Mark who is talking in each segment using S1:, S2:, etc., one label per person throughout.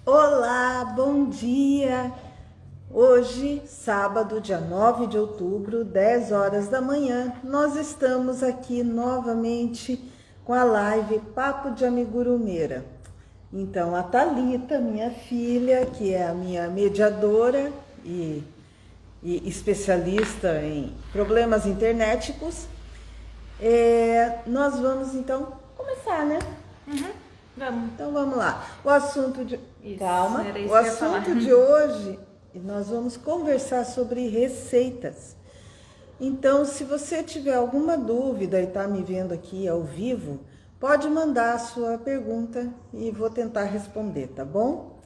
S1: Olá, bom dia! Hoje, sábado, dia 9 de outubro, 10 horas da manhã, nós estamos aqui novamente com a live Papo de Amigurumeira. Então, a Thalita, minha filha, que é a minha mediadora e especialista em problemas internéticos, nós vamos então começar, né?
S2: Vamos.
S1: Então vamos lá. O assunto de
S2: Isso,
S1: calma.
S2: era isso
S1: O
S2: que eu ia falar.
S1: assunto de hoje nós vamos conversar sobre receitas. Então, se você tiver alguma dúvida e está me vendo aqui ao vivo, pode mandar a sua pergunta e vou tentar responder, tá bom?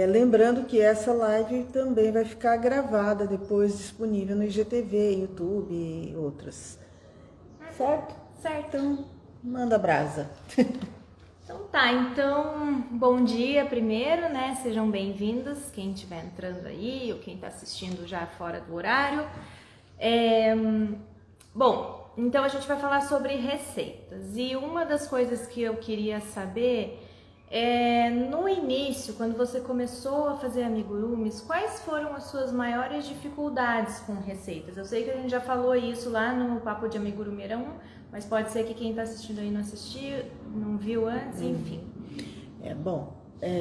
S1: Lembrando que essa live também vai ficar gravada depois disponível no IGTV, YouTube e outras. Certo?
S2: Certo.
S1: Então, manda brasa.
S2: Então tá, bom dia primeiro, né? Sejam bem-vindos, quem estiver entrando aí ou quem está assistindo já fora do horário. Bom, então a gente vai falar sobre receitas. E uma das coisas que eu queria saber é, no início, quando você começou a fazer amigurumis, quais foram as suas maiores dificuldades com receitas? Eu sei que a gente já falou isso lá no Papo de Amigurumeira 1, mas pode ser que quem está assistindo aí não assistiu, não viu antes, enfim.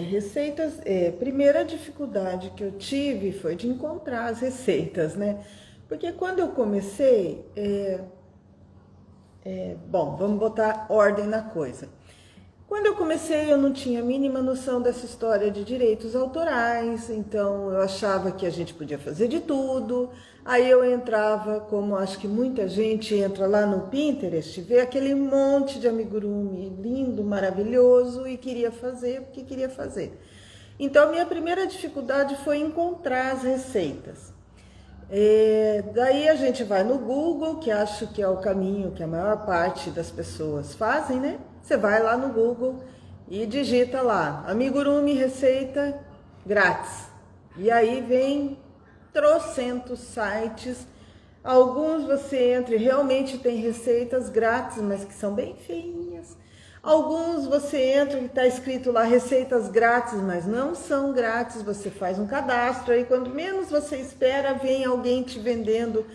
S1: Receitas, primeira dificuldade que eu tive foi de encontrar as receitas, né? Porque quando eu comecei, vamos botar ordem na coisa. Quando eu comecei, eu não tinha a mínima noção dessa história de direitos autorais, então eu achava que a gente podia fazer de tudo. Aí eu entrava, como acho que muita gente entra lá no Pinterest, vê aquele monte de amigurumi lindo, maravilhoso e queria fazer porque queria fazer. Então, minha primeira dificuldade foi encontrar as receitas. Daí a gente vai no Google, que acho que é o caminho que a maior parte das pessoas fazem, né? Você vai lá no Google e digita lá, amigurumi receita grátis. E aí vem trocentos sites, alguns você entra e realmente tem receitas grátis, mas que são bem feinhas. Alguns você entra e está escrito lá receitas grátis, mas não são grátis, você faz um cadastro, aí quando menos você espera, vem alguém te vendendo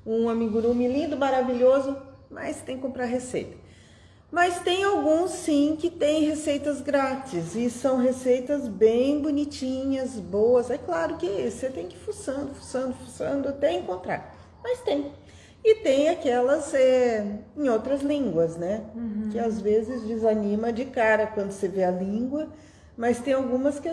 S1: um amigurumi lindo, maravilhoso, mas tem que comprar receita. Mas tem alguns sim que tem receitas grátis e são receitas bem bonitinhas, boas. É claro que você tem que ir fuçando até encontrar, mas tem. E tem aquelas em outras línguas, né? Que às vezes desanima de cara quando você vê a língua, mas tem algumas que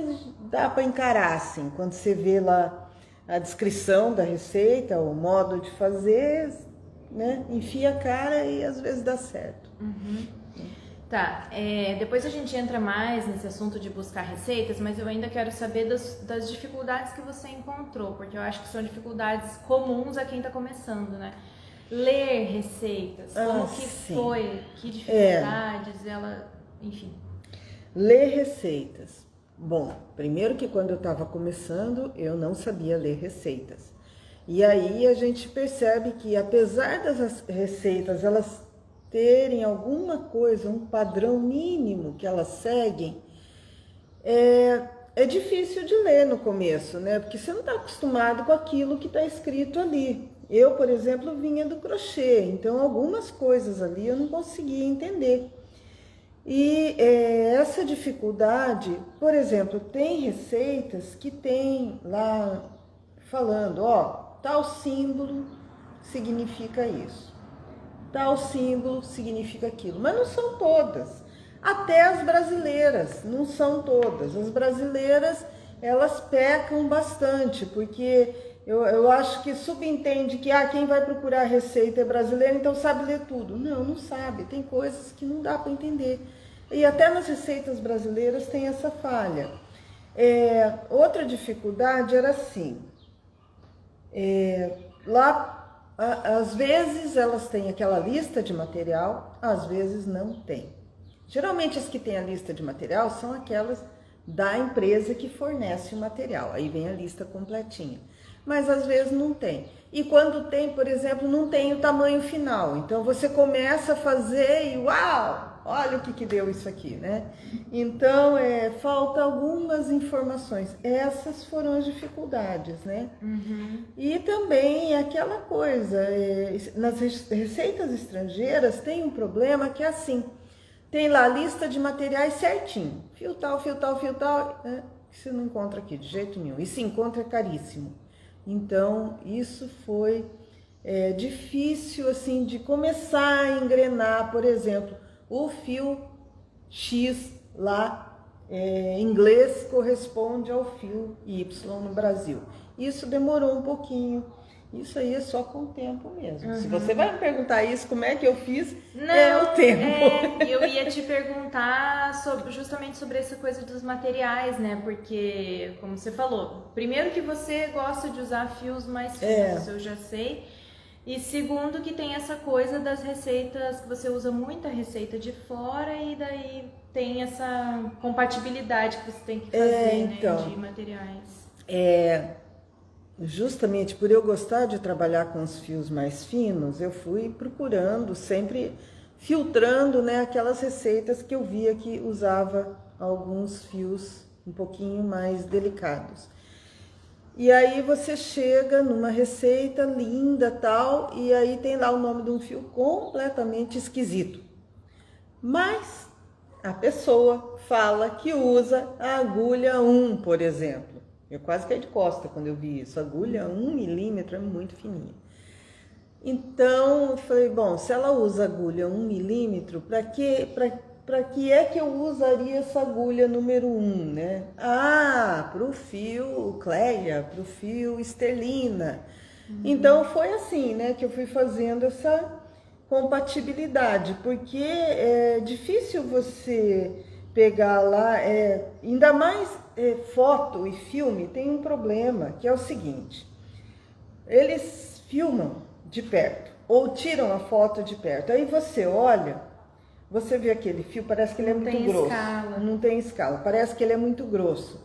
S1: dá para encarar assim. Quando você vê lá a descrição da receita, o modo de fazer, né? Enfia a cara e às vezes dá certo.
S2: Tá, depois a gente entra mais nesse assunto de buscar receitas, mas eu ainda quero saber das dificuldades que você encontrou, porque eu acho que são dificuldades comuns a quem está começando, né? Ler receitas, como que
S1: sim.
S2: foi, que dificuldades, enfim.
S1: Ler receitas. Bom, primeiro que quando eu estava começando, eu não sabia ler receitas. E aí a gente percebe que apesar das receitas elas terem alguma coisa, um padrão mínimo que elas seguem, é difícil de ler no começo, né? Porque você não está acostumado com aquilo que está escrito ali. Eu, por exemplo, vinha do crochê, então algumas coisas ali eu não conseguia entender. E essa dificuldade, por exemplo, tem receitas que tem lá falando, ó, tal símbolo significa isso, tal símbolo significa aquilo, mas não são todas. Até as brasileiras, não são todas. As brasileiras, elas pecam bastante, porque eu acho que subentende que quem vai procurar receita é brasileiro, então sabe ler tudo. Não, não sabe. Tem coisas que não dá para entender. E até nas receitas brasileiras tem essa falha. Outra dificuldade era assim, lá às vezes elas têm aquela lista de material, às vezes não tem. Geralmente as que têm a lista de material são aquelas da empresa que fornece o material, aí vem a lista completinha. mas às vezes não tem. E quando tem, por exemplo, não tem o tamanho final. Então você começa a fazer e uau, olha o que deu isso aqui, né? Então falta algumas informações. Essas foram as dificuldades, né? E também aquela coisa, nas receitas estrangeiras tem um problema que é assim, tem lá a lista de materiais certinho, fio tal, que você não encontra aqui de jeito nenhum. E se encontra é caríssimo. Então, isso foi difícil, assim, de começar a engrenar, por exemplo, o fio X lá, em inglês, corresponde ao fio Y no Brasil. Isso demorou um pouquinho. Isso aí é só com o tempo mesmo. Se você vai me perguntar isso, como é que eu fiz, é o tempo.
S2: Eu ia te perguntar justamente sobre essa coisa dos materiais, né? Porque, como você falou, primeiro que você gosta de usar fios mais finos, eu já sei. E segundo que tem essa coisa das receitas, que você usa muita receita de fora e daí tem essa compatibilidade que você tem que fazer, então, né, de materiais.
S1: Justamente por eu gostar de trabalhar com os fios mais finos, eu fui procurando, sempre filtrando, né, aquelas receitas que eu via que usava alguns fios um pouquinho mais delicados. E aí você chega numa receita linda tal, e aí tem lá o nome de um fio completamente esquisito. Mas a pessoa fala que usa a agulha 1, por exemplo. Eu quase caí de costa quando eu vi isso. A agulha 1 milímetro é muito fininha. Então, eu falei, bom, se ela usa agulha 1 milímetro, para que é que eu usaria essa agulha número 1, né? Para o fio Cleia, para o fio Esterlina. Então, foi assim, né, que eu fui fazendo essa compatibilidade, porque é difícil você pegar lá, ainda mais foto e filme tem um problema, que é o seguinte, eles filmam de perto, ou tiram a foto de perto, aí você olha, você vê aquele fio, parece que ele é muito grosso. Não tem escala, parece que ele é muito grosso.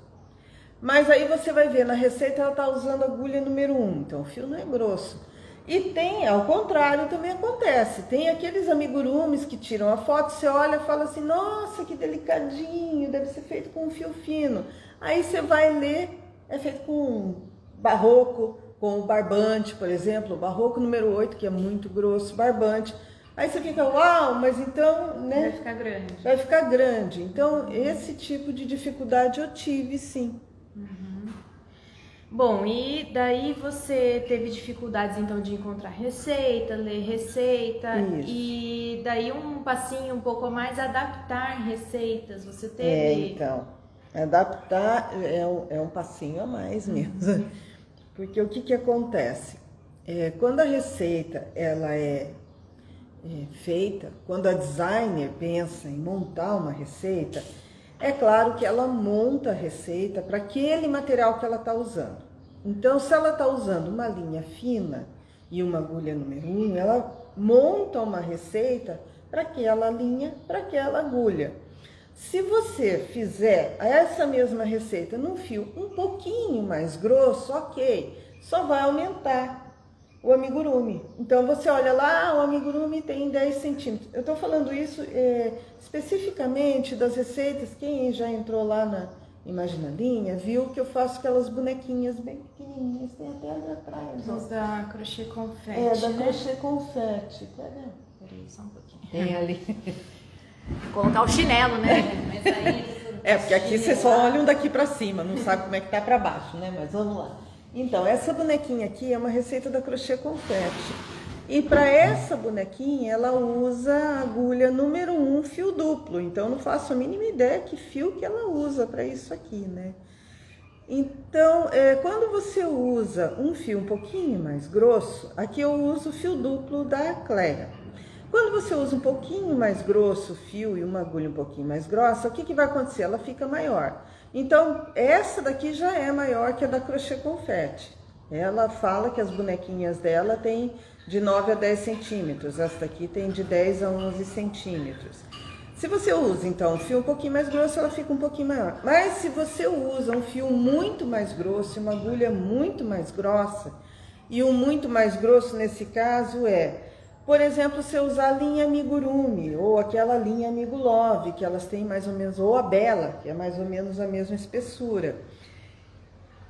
S1: Mas aí você vai ver, na receita ela está usando a agulha número 1, então o fio não é grosso. E tem, ao contrário, também acontece. Tem aqueles amigurumis que tiram a foto, você olha e fala assim, nossa, que delicadinho, deve ser feito com um fio fino. Aí você vai ler, é feito com barroco, com o barbante, por exemplo, o barroco número 8, que é muito grosso, barbante. Aí você fica, uau, mas então, né?
S2: Vai ficar grande.
S1: Vai ficar grande. Então, esse tipo de dificuldade eu tive, sim.
S2: Bom, e daí você teve dificuldades então de encontrar receita, ler receita.
S1: Isso.
S2: E daí um passinho um pouco a mais, adaptar receitas, você teve?
S1: Então, adaptar é um passinho a mais mesmo. Porque o que acontece? Quando a receita ela é feita, quando a designer pensa em montar uma receita, é claro que ela monta a receita para aquele material que ela está usando. Então, se ela está usando uma linha fina e uma agulha número 1, ela monta uma receita para aquela linha, para aquela agulha. Se você fizer essa mesma receita num fio um pouquinho mais grosso, ok, só vai aumentar o amigurumi. Então você olha lá, o amigurumi tem 10 centímetros. Eu estou falando isso especificamente das receitas. Quem já entrou lá na Imaginalinha viu que eu faço aquelas bonequinhas bem pequenininhas, tem até ali atrás.
S2: Os da crochê confete,
S1: da
S2: né?
S1: crochê confete.
S2: Peraí, só um pouquinho.
S1: Tem ali.
S2: Colocar o chinelo, né? Mas aí...
S1: Porque aqui vocês só olham daqui para cima, não sabe como é que tá para baixo, né? Mas vamos lá. Então, essa bonequinha aqui é uma receita da crochê confete. E para essa bonequinha, ela usa a agulha número 1, fio duplo. Então, eu não faço a mínima ideia que fio que ela usa para isso aqui, né? Então, quando você usa um fio um pouquinho mais grosso, aqui eu uso o fio duplo da Cleia. Quando você usa um pouquinho mais grosso o fio e uma agulha um pouquinho mais grossa, o que vai acontecer? Ela fica maior. Então, essa daqui já é maior que a da crochê confete. Ela fala que as bonequinhas dela tem de 9 a 10 centímetros. Essa daqui tem de 10 a 11 centímetros. Se você usa, então, um fio um pouquinho mais grosso, ela fica um pouquinho maior. Mas se você usa um fio muito mais grosso e uma agulha muito mais grossa, e o muito mais grosso nesse caso por exemplo, você usar a linha amigurumi, ou aquela linha amigo love, que elas têm mais ou menos, ou a bela, que é mais ou menos a mesma espessura.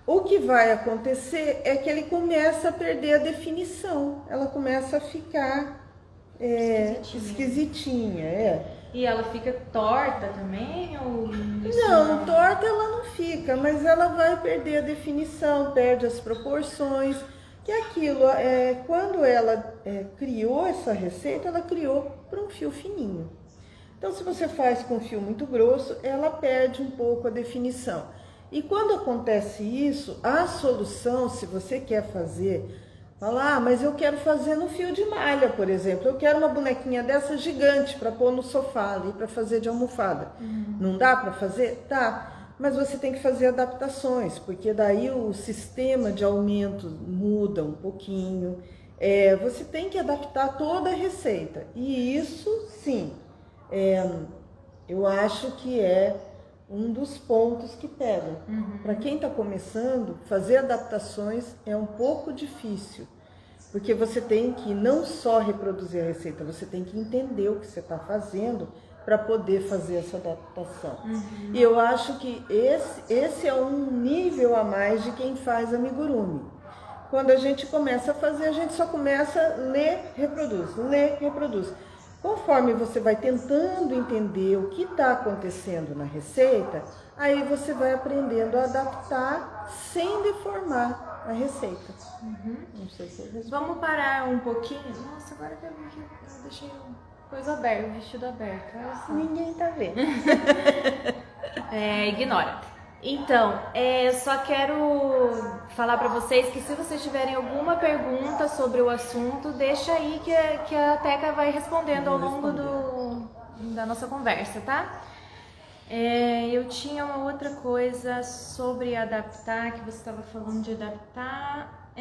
S1: O que vai acontecer é que ele começa a perder a definição, ela começa a ficar esquisitinha.
S2: E ela fica torta também? Ou
S1: não, torta ela não fica, mas ela vai perder a definição, perde as proporções. Que é aquilo, quando ela criou essa receita, ela criou para um fio fininho. Então, se você faz com fio muito grosso, ela perde um pouco a definição. E quando acontece isso, a solução, se você quer fazer, fala, mas eu quero fazer no fio de malha, por exemplo. Eu quero uma bonequinha dessa gigante para pôr no sofá ali, para fazer de almofada. Não dá para fazer? Dá. Mas você tem que fazer adaptações, porque daí o sistema de aumento muda um pouquinho. Você tem que adaptar toda a receita. E isso, sim, eu acho que é um dos pontos que pegam. Para quem está começando, fazer adaptações é um pouco difícil. Porque você tem que não só reproduzir a receita, você tem que entender o que você está fazendo para poder fazer essa adaptação. E eu acho que esse é um nível a mais de quem faz amigurumi. Quando a gente começa a fazer, a gente só começa a ler, reproduz. Conforme você vai tentando entender o que está acontecendo na receita, aí você vai aprendendo a adaptar sem deformar a receita. Não sei se
S2: Vamos parar um pouquinho. Nossa, agora que eu deixei coisa aberta, o vestido aberto.
S1: Ninguém tá vendo.
S2: Ignora. Então, eu só quero falar para vocês que se vocês tiverem alguma pergunta sobre o assunto, deixa aí que a Teca vai respondendo ao longo da nossa conversa, tá? Eu tinha uma outra coisa sobre adaptar, que você estava falando de adaptar.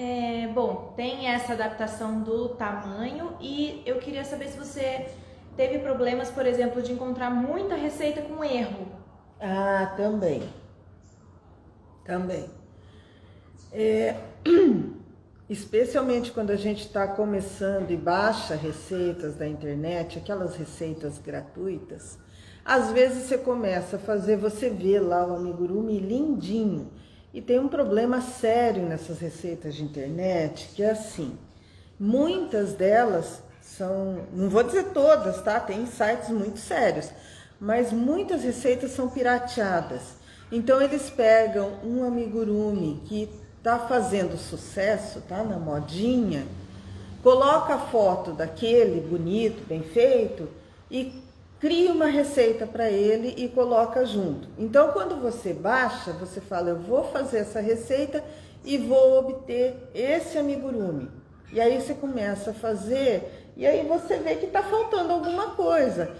S2: Bom, tem essa adaptação do tamanho e eu queria saber se você teve problemas, por exemplo, de encontrar muita receita com erro.
S1: Ah, também. Especialmente quando a gente está começando e baixa receitas da internet, aquelas receitas gratuitas, às vezes você começa a fazer, você vê lá o amigurumi lindinho, e tem um problema sério nessas receitas de internet, que é assim, muitas delas são, não vou dizer todas, tá? Tem sites muito sérios, mas muitas receitas são pirateadas. Então eles pegam um amigurumi que tá fazendo sucesso, tá na modinha, coloca a foto daquele bonito, bem feito e cria uma receita para ele e coloca junto. Então quando você baixa, você fala, eu vou fazer essa receita e vou obter esse amigurumi. E aí você começa a fazer e aí você vê que tá faltando alguma coisa.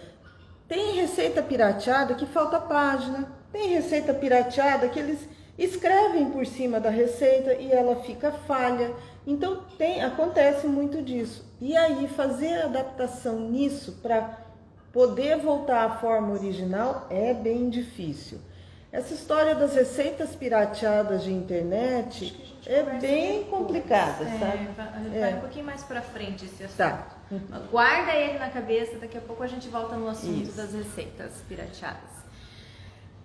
S1: Tem receita pirateada que falta página, tem receita pirateada que eles escrevem por cima da receita e ela fica falha. Então acontece muito disso. E aí fazer a adaptação nisso para poder voltar à forma original é bem difícil. Essa história das receitas pirateadas de internet é bem complicada, sabe?
S2: Vai um pouquinho mais pra frente esse assunto.
S1: Tá.
S2: Guarda ele na cabeça, daqui a pouco a gente volta no assunto das receitas pirateadas.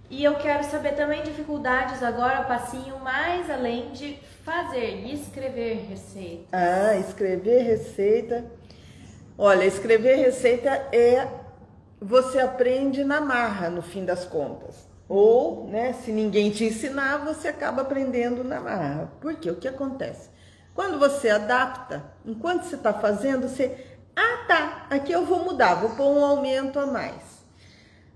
S2: E eu quero saber também dificuldades agora, passinho mais além de fazer e escrever receita.
S1: Ah, escrever receita. Olha, escrever receita você aprende na marra, no fim das contas. Ou, né, se ninguém te ensinar, você acaba aprendendo na marra. Por quê? O que acontece? Quando você adapta, enquanto você está fazendo, você... Ah, tá, aqui eu vou mudar, vou pôr um aumento a mais.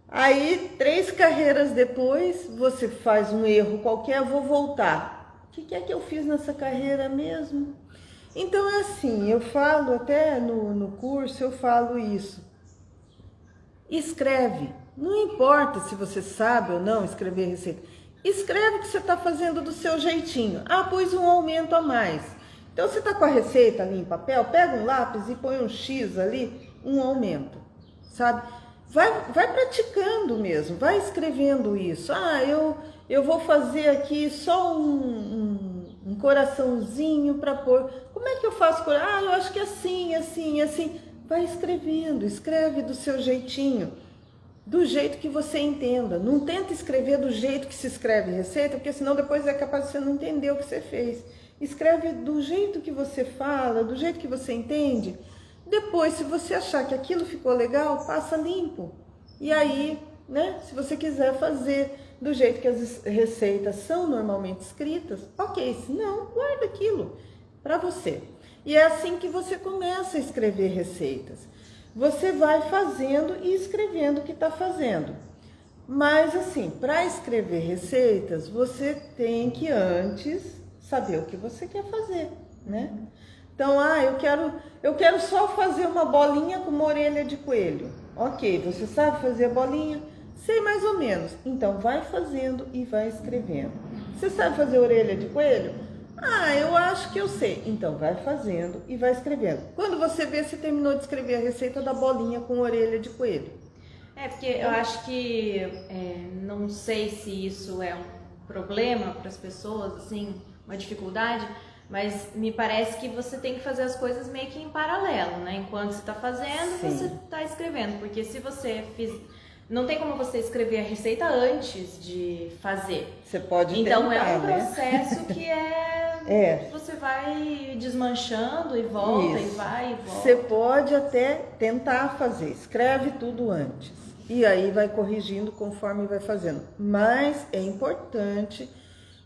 S1: Aí, 3 carreiras depois, você faz um erro qualquer, vou voltar. O que é que eu fiz nessa carreira mesmo? Então, é assim, eu falo até no curso, eu falo isso. Escreve. Não importa se você sabe ou não escrever receita. Escreve o que você está fazendo do seu jeitinho. Ah, pus um aumento a mais. Então, você está com a receita ali em papel, pega um lápis e põe um X ali, um aumento, sabe? vai praticando mesmo, vai escrevendo isso. Ah, eu vou fazer aqui só um coraçãozinho para pôr. Como é que eu faço? Ah, eu acho que assim, assim, assim. Vai escrevendo, escreve do seu jeitinho, do jeito que você entenda. Não tenta escrever do jeito que se escreve receita, porque senão depois é capaz de você não entender o que você fez. Escreve do jeito que você fala, do jeito que você entende. Depois, se você achar que aquilo ficou legal, passa limpo. E aí, né, se você quiser fazer do jeito que as receitas são normalmente escritas, ok, se não, guarda aquilo para você. E é assim que você começa a escrever receitas. Você vai fazendo e escrevendo o que está fazendo. Mas assim, para escrever receitas, você tem que antes saber o que você quer fazer, né? Então, eu quero só fazer uma bolinha com uma orelha de coelho. Ok, você sabe fazer a bolinha? Sei mais ou menos. Então, vai fazendo e vai escrevendo. Você sabe fazer orelha de coelho? Ah, eu acho que eu sei. Então, vai fazendo e vai escrevendo. Quando você vê, você terminou de escrever a receita da bolinha com orelha de coelho.
S2: Porque eu acho que, não sei se isso é um problema para as pessoas, assim, uma dificuldade, mas me parece que você tem que fazer as coisas meio que em paralelo, né? Enquanto você está fazendo,
S1: Sim.
S2: você está escrevendo. Porque se você não tem como você escrever a receita antes de fazer.
S1: Você pode
S2: Então
S1: tentar,
S2: é um
S1: né?
S2: processo que você vai desmanchando e volta,
S1: Isso.
S2: e vai e volta.
S1: Você pode até tentar fazer, escreve tudo antes. E aí vai corrigindo conforme vai fazendo. Mas é importante,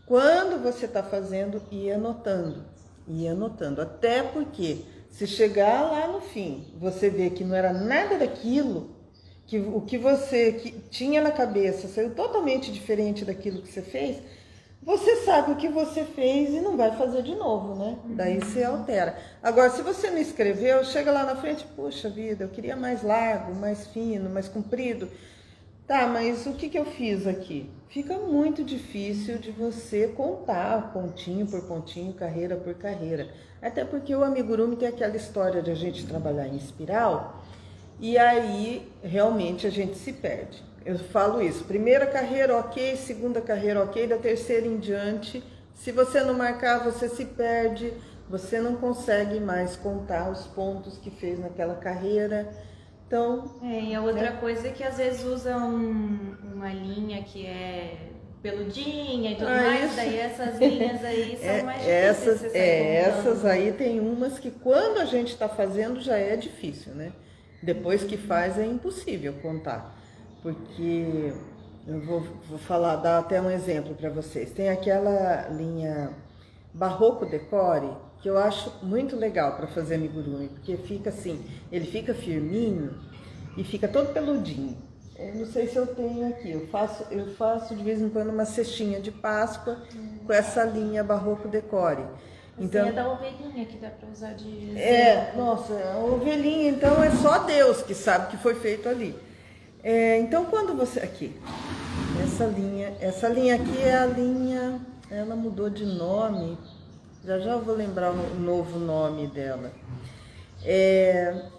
S1: quando você está fazendo, ir anotando. Ir anotando. Até porque, se chegar lá no fim, você vê que não era nada daquilo, que o que você tinha na cabeça saiu totalmente diferente daquilo que você fez, você sabe o que você fez e não vai fazer de novo, né? Daí você altera. Agora, se você não escreveu, chega lá na frente, puxa vida, eu queria mais largo, mais fino, mais comprido. Tá, mas o que eu fiz aqui? Fica muito difícil de você contar pontinho por pontinho, carreira por carreira. Até porque o amigurumi tem aquela história de a gente trabalhar em espiral e aí realmente a gente se perde. Eu falo isso, primeira carreira ok, segunda carreira ok, da terceira em diante, se você não marcar, você se perde, você não consegue mais contar os pontos que fez naquela carreira. Então,
S2: e a outra coisa é que às vezes usa uma linha que é peludinha e tudo mais,
S1: isso.
S2: daí essas linhas aí são mais difíceis.
S1: Essas aí tem umas que quando a gente está fazendo já é difícil, né? Depois que faz é impossível contar. Porque eu vou falar, dar até um exemplo para vocês. Tem aquela linha Barroco Decore, que eu acho muito legal para fazer amigurumi, porque fica assim, ele fica firminho e fica todo peludinho. Eu não sei se eu tenho aqui, eu faço de vez em quando uma cestinha de Páscoa com essa linha Barroco Decore.
S2: Então, é da ovelhinha que dá para usar de...
S1: nossa, a ovelhinha, então é só Deus que sabe que foi feito ali. Então quando você, aqui, essa linha aqui é a linha, ela mudou de nome, já eu vou lembrar o novo nome dela.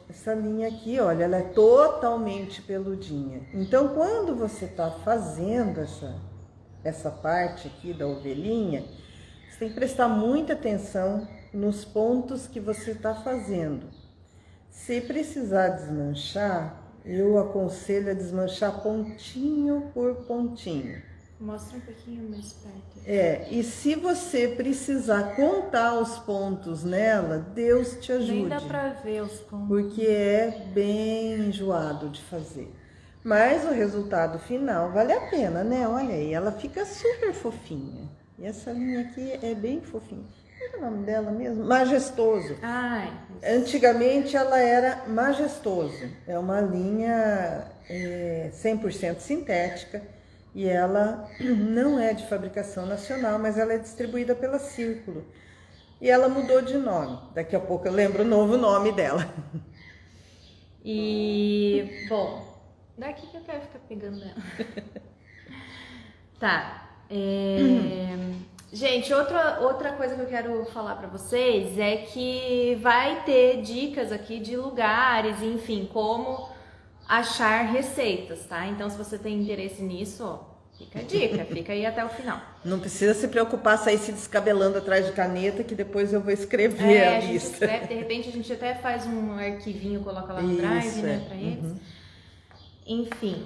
S1: Essa linha aqui, olha, ela é totalmente peludinha. Então quando você está fazendo essa parte aqui da ovelhinha, você tem que prestar muita atenção nos pontos que você está fazendo. Se precisar desmanchar, eu aconselho a desmanchar pontinho por pontinho.
S2: Mostra um pouquinho mais perto.
S1: E se você precisar contar os pontos nela, Deus te ajude.
S2: Nem dá pra ver os pontos.
S1: Porque é bem enjoado de fazer. Mas o resultado final vale a pena, né? Olha aí, ela fica super fofinha. E essa linha aqui é bem fofinha. Qual é o nome dela mesmo? Majestoso. Antigamente ela era Majestoso. É uma linha 100% sintética e ela não é de fabricação nacional, mas ela é distribuída pela Círculo. E ela mudou de nome. Daqui a pouco eu lembro o novo nome dela.
S2: E, bom, daqui que eu quero ficar pegando ela. Tá. Gente, outra coisa que eu quero falar pra vocês é que vai ter dicas aqui de lugares, enfim, como achar receitas, tá? Então, se você tem interesse nisso, ó, fica a dica, fica aí até o final.
S1: Não precisa se preocupar, sair se descabelando atrás de caneta, que depois eu vou escrever a
S2: gente
S1: lista.
S2: escreve, de repente a gente até faz um arquivinho, coloca lá no Drive, né, pra eles. Enfim,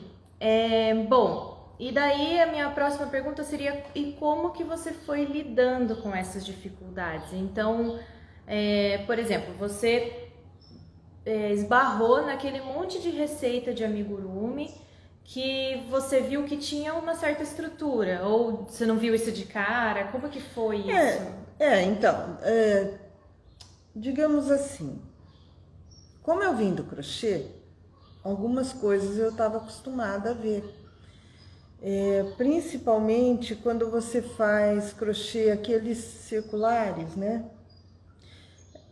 S2: bom, e daí a minha próxima pergunta seria, e como que você foi lidando com essas dificuldades? Então, por exemplo, você esbarrou naquele monte de receita de amigurumi que você viu que tinha uma certa estrutura, ou você não viu isso de cara? Como que foi isso?
S1: Então, digamos assim, como eu vim do crochê, algumas coisas eu estava acostumada a ver. Principalmente quando você faz crochê, aqueles circulares, né?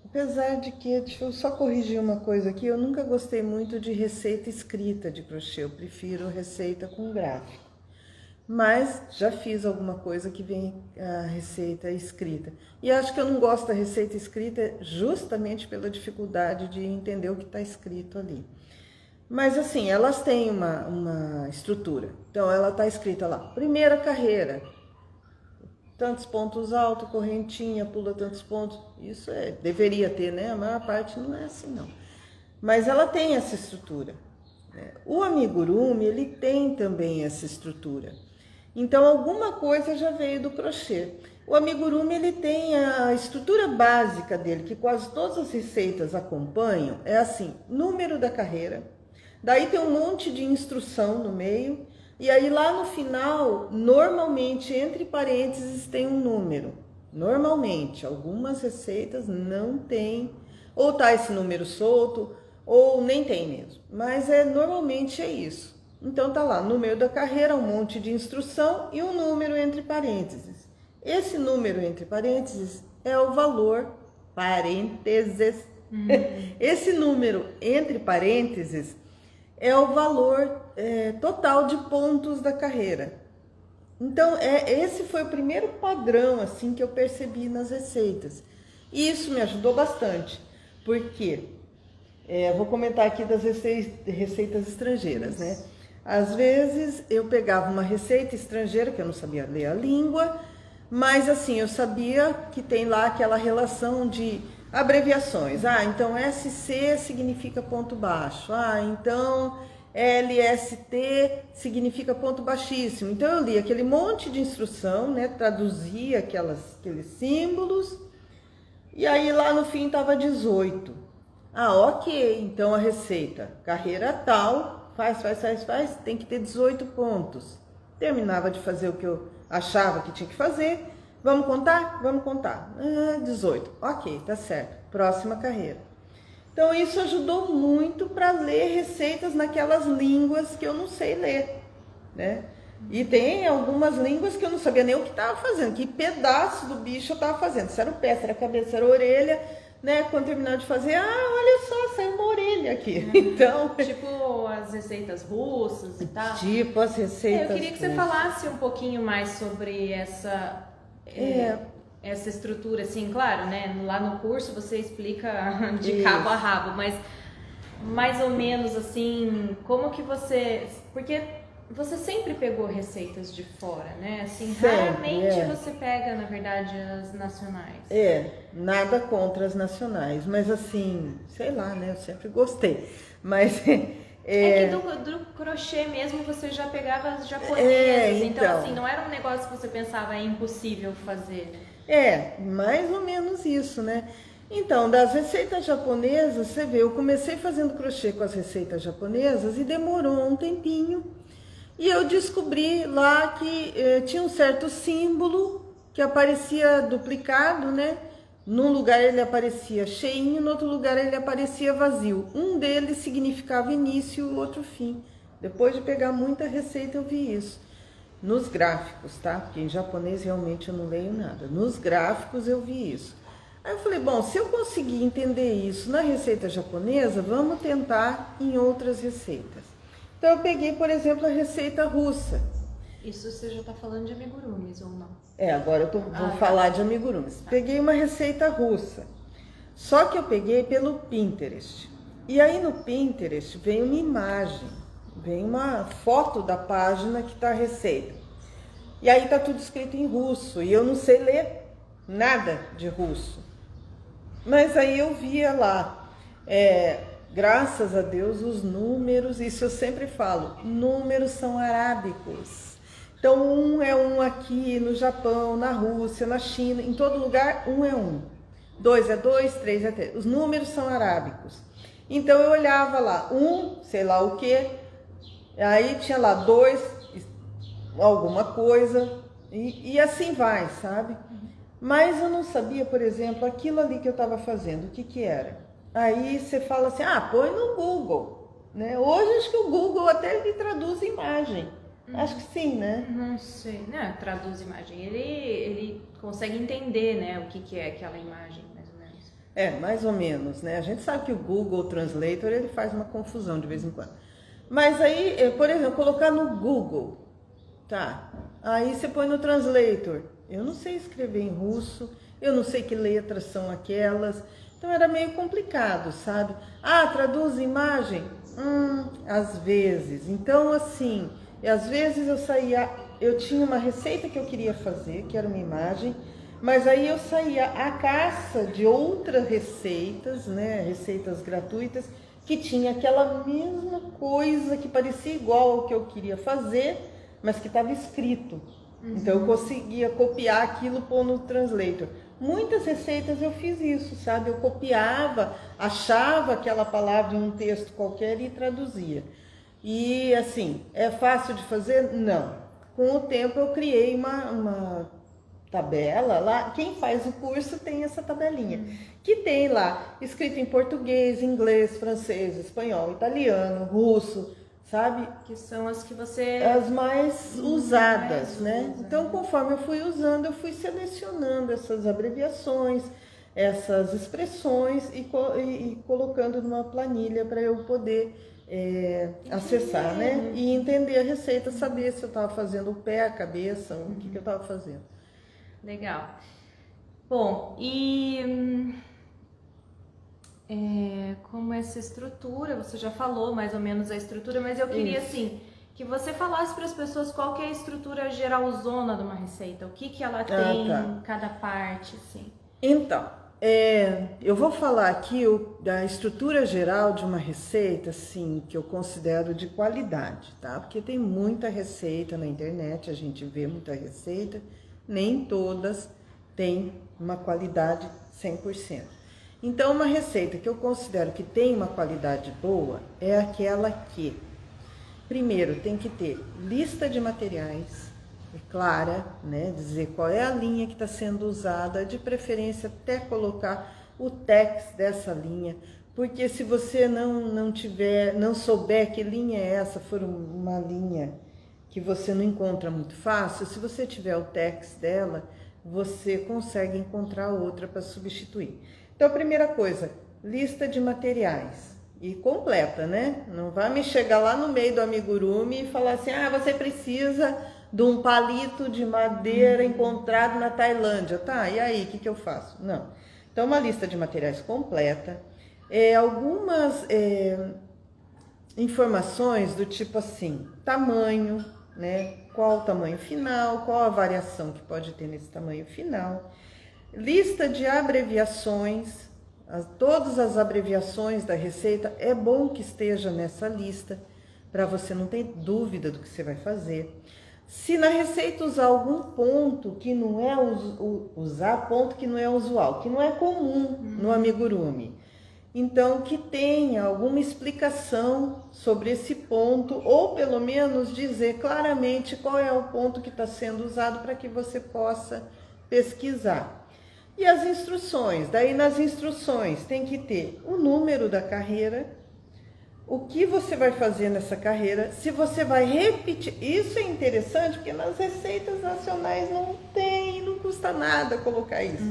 S1: Apesar de que, deixa eu só corrigir uma coisa aqui, eu nunca gostei muito de receita escrita de crochê, eu prefiro receita com gráfico. Mas já fiz alguma coisa que vem a receita escrita. E acho que eu não gosto da receita escrita justamente pela dificuldade de entender o que está escrito ali. Mas assim, elas têm uma estrutura. Então ela está escrita lá, primeira carreira, tantos pontos altos, correntinha, pula tantos pontos. Isso deveria ter, né? A maior parte não é assim, não. Mas ela tem essa estrutura, né? O amigurumi, ele tem também essa estrutura. Então, alguma coisa já veio do crochê. O amigurumi, ele tem a estrutura básica dele, que quase todas as receitas acompanham. É assim, número da carreira. Daí tem um monte de instrução no meio. E aí lá no final, normalmente, entre parênteses, tem um número. Normalmente, algumas receitas não tem, ou tá esse número solto, ou nem tem mesmo. Mas normalmente é isso. Então tá lá, número da carreira, um monte de instrução e um número entre parênteses. Esse número entre parênteses é o valor, parênteses. Esse número entre parênteses é o valor total de pontos da carreira. Então, esse foi o primeiro padrão assim que eu percebi nas receitas. E isso me ajudou bastante, porque vou comentar aqui das receitas estrangeiras, né? Às vezes eu pegava uma receita estrangeira, que eu não sabia ler a língua, mas assim, eu sabia que tem lá aquela relação de abreviações. Então SC significa ponto baixo. Então LST significa ponto baixíssimo. Então eu li aquele monte de instrução, né? Traduzia aqueles símbolos. E aí lá no fim estava 18. Ok. Então a receita, carreira tal, faz, tem que ter 18 pontos. Terminava de fazer o que eu achava que tinha que fazer. Vamos contar? Vamos contar. 18. Ok, tá certo. Próxima carreira. Então isso ajudou muito para ler receitas naquelas línguas que eu não sei ler, né? E tem algumas línguas que eu não sabia nem o que estava fazendo, que pedaço do bicho eu estava fazendo. Se era o pé, se era a cabeça, se era a orelha, né? Quando terminar de fazer, olha só, saiu uma orelha aqui. Então,
S2: tipo as receitas russas e tal.
S1: Tipo as receitas.
S2: Eu queria que você falasse um pouquinho mais sobre essa estrutura, assim, claro, né? Lá no curso você explica de cabo a rabo, mas mais ou menos assim, como que você... Porque você sempre pegou receitas de fora, né? Assim,
S1: sempre,
S2: raramente você pega, na verdade, as nacionais.
S1: Nada contra as nacionais, mas assim, sei lá, né? Eu sempre gostei, mas...
S2: que do crochê mesmo você já pegava as japonesas, então assim, não era um negócio que você pensava impossível fazer.
S1: Mais ou menos isso, né? Então, das receitas japonesas, você vê, eu comecei fazendo crochê com as receitas japonesas e demorou um tempinho. E eu descobri lá que tinha um certo símbolo que aparecia duplicado, né? Num lugar ele aparecia cheinho, no outro lugar ele aparecia vazio. Um deles significava início e o outro fim. Depois de pegar muita receita eu vi isso. Nos gráficos, tá? Porque em japonês realmente eu não leio nada. Nos gráficos eu vi isso. Aí eu falei, bom, se eu conseguir entender isso na receita japonesa, vamos tentar em outras receitas. Então eu peguei, por exemplo, a receita russa.
S2: Isso você já está falando de amigurumis ou não?
S1: Agora eu vou falar de amigurumis. Peguei uma receita russa. Só que eu peguei pelo Pinterest. E aí no Pinterest vem uma imagem, vem uma foto da página que está a receita. E aí tá tudo escrito em russo e eu não sei ler nada de russo. Mas aí eu via lá, graças a Deus, os números, isso eu sempre falo, números são arábicos. Então, um é um aqui no Japão, na Rússia, na China, em todo lugar, um é um. 2 é 2, 3 é 3. Os números são arábicos. Então, eu olhava lá, sei lá o quê, aí tinha lá 2, alguma coisa, e assim vai, sabe? Mas eu não sabia, por exemplo, aquilo ali que eu estava fazendo, o que que era. Aí você fala assim, põe no Google, né? Hoje acho que o Google até ele traduz imagem. Acho que sim, né?
S2: Não sei, né? Traduz imagem. Ele consegue entender, né, o que que é aquela imagem, mais ou menos.
S1: Mais ou menos, né? A gente sabe que o Google Translator ele faz uma confusão de vez em quando. Mas aí, por exemplo, colocar no Google, tá? Aí você põe no Translator. Eu não sei escrever em russo, eu não sei que letras são aquelas. Então era meio complicado, sabe? Traduz imagem? Às vezes. Então, assim, às vezes eu tinha uma receita que eu queria fazer, que era uma imagem, mas aí eu saía à caça de outras receitas, né? Receitas gratuitas, que tinha aquela mesma coisa que parecia igual ao que eu queria fazer, mas que estava escrito. Então eu conseguia copiar aquilo, pôr no Translator. Muitas receitas eu fiz isso, sabe? Eu copiava, achava aquela palavra em um texto qualquer e traduzia. E assim, é fácil de fazer? Não. Com o tempo eu criei uma tabela lá. Quem faz o curso tem essa tabelinha, que tem lá escrito em português, inglês, francês, espanhol, italiano, russo, sabe?
S2: Que são as que você...
S1: As mais usadas, né? Então, conforme eu fui usando, eu fui selecionando essas abreviações, essas expressões e colocando numa planilha para eu poder acessar, né? E entender a receita, saber se eu estava fazendo o pé, a cabeça, o que eu estava fazendo.
S2: Legal. Bom, e... como essa estrutura, você já falou mais ou menos a estrutura, mas eu queria assim que você falasse para as pessoas qual que é a estrutura geralzona de uma receita, o que que ela tem em cada parte, assim.
S1: Então, eu vou falar aqui da estrutura geral de uma receita, assim, que eu considero de qualidade, tá? Porque tem muita receita na internet, a gente vê muita receita, nem todas têm uma qualidade 100%. Então, uma receita que eu considero que tem uma qualidade boa é aquela que, primeiro, tem que ter lista de materiais, clara, né? Dizer qual é a linha que está sendo usada, de preferência até colocar o text dessa linha, porque se você não souber que linha é essa, for uma linha que você não encontra muito fácil, se você tiver o text dela, você consegue encontrar outra para substituir. Então, a primeira coisa, lista de materiais e completa, né? Não vai me chegar lá no meio do amigurumi e falar assim, você precisa de um palito de madeira encontrado na Tailândia, tá? E aí, o que eu faço? Não. Então, uma lista de materiais completa, algumas informações do tipo assim, tamanho, né? Qual o tamanho final, qual a variação que pode ter nesse tamanho final. Lista de abreviações, todas as abreviações da receita, é bom que esteja nessa lista, para você não ter dúvida do que você vai fazer. Se na receita usar algum ponto que não é ponto que não é usual, que não é comum no amigurumi, então que tenha alguma explicação sobre esse ponto, ou pelo menos dizer claramente qual é o ponto que está sendo usado para que você possa pesquisar. E as instruções, daí nas instruções tem que ter o número da carreira, o que você vai fazer nessa carreira, se você vai repetir. Isso é interessante porque nas receitas nacionais não tem, não custa nada colocar isso.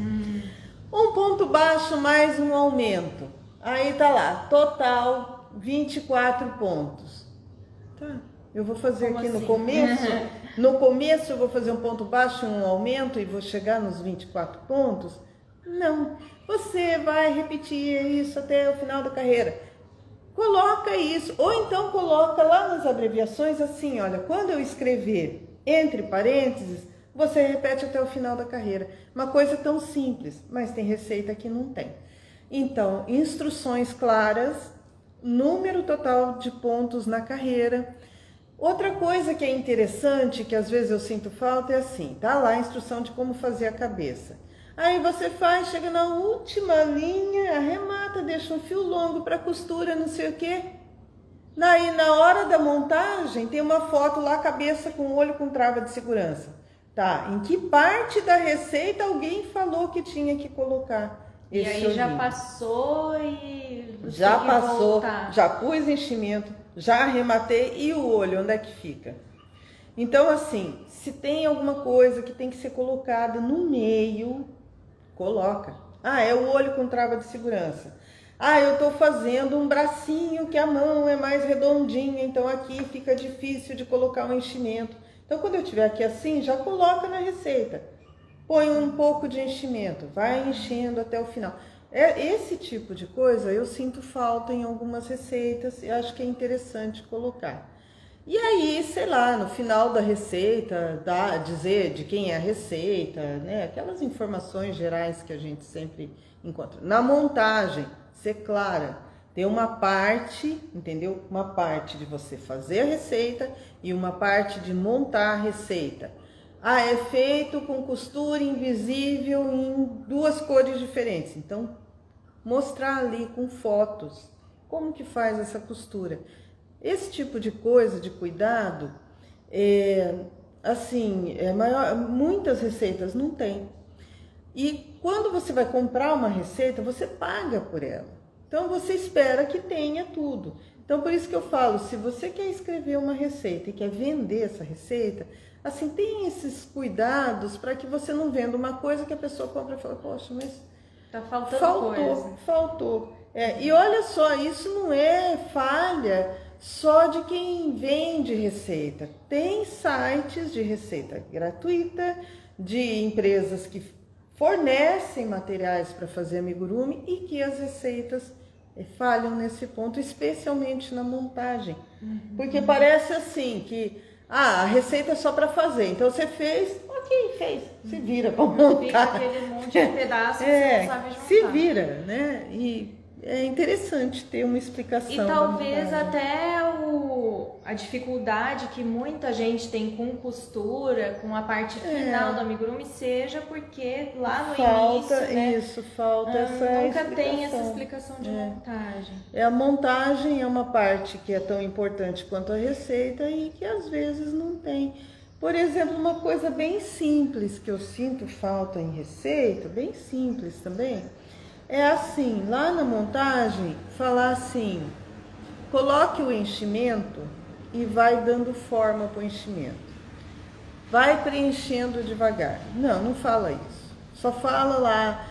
S1: Um ponto baixo mais um aumento. Aí tá lá, total 24 pontos. Tá, eu vou fazer aqui no começo. No começo eu vou fazer um ponto baixo, um aumento e vou chegar nos 24 pontos? Não, você vai repetir isso até o final da carreira. Coloca isso, ou então coloca lá nas abreviações assim, olha, quando eu escrever entre parênteses, você repete até o final da carreira. Uma coisa tão simples, mas tem receita que não tem. Então, instruções claras, número total de pontos na carreira. Outra coisa que é interessante, que às vezes eu sinto falta, é assim, tá lá a instrução de como fazer a cabeça. Aí você faz, chega na última linha, arremata, deixa um fio longo para costura, não sei o quê. Daí, na hora da montagem, tem uma foto lá, cabeça com olho com trava de segurança. Tá, em que parte da receita alguém falou que tinha que colocar esse
S2: olhinho? E aí já passou e...
S1: Já passou, já pus enchimento, já arrematei, e o olho, onde é que fica? Então, assim, se tem alguma coisa que tem que ser colocada no meio, coloca. Ah, é o olho com trava de segurança. Ah, eu estou fazendo um bracinho que a mão é mais redondinha, então aqui fica difícil de colocar o enchimento. Então, quando eu tiver aqui assim, já coloca na receita. Põe um pouco de enchimento, vai enchendo até o final. Esse tipo de coisa eu sinto falta em algumas receitas e acho que é interessante colocar. E aí, sei lá, no final da receita, dizer de quem é a receita, né? Aquelas informações gerais que a gente sempre encontra. Na montagem, ser clara, ter uma parte, entendeu? Uma parte de você fazer a receita e uma parte de montar a receita. Ah, é feito com costura invisível em 2 cores diferentes. Então, mostrar ali com fotos como que faz essa costura. Esse tipo de coisa, de cuidado, muitas receitas não tem. E quando você vai comprar uma receita, você paga por ela. Então, você espera que tenha tudo. Então, por isso que eu falo, se você quer escrever uma receita e quer vender essa receita, assim, tem esses cuidados para que você não venda uma coisa que a pessoa compra e fala, poxa, mas
S2: tá faltando coisa.
S1: Faltou. E olha só, isso não é falha só de quem vende receita. Tem sites de receita gratuita, de empresas que fornecem materiais para fazer amigurumi e que as receitas falham nesse ponto, especialmente na montagem. Porque parece assim que a receita é só para fazer. Então você fez, ok, fez, se vira para montar.
S2: Fica aquele monte de pedaços que você não sabe juntar.
S1: Se vira, né? E é interessante ter uma explicação.
S2: E talvez até a dificuldade que muita gente tem com costura, com a parte final do amigurumi, seja porque lá no início, né,
S1: falta essa
S2: nunca
S1: explicação.
S2: tem essa explicação de montagem.
S1: A montagem é uma parte que é tão importante quanto a receita e que às vezes não tem. Por exemplo, uma coisa bem simples que eu sinto falta em receita, bem simples também, é assim, lá na montagem, falar assim, coloque o enchimento e vai dando forma para o enchimento. Vai preenchendo devagar. Não fala isso. Só fala lá,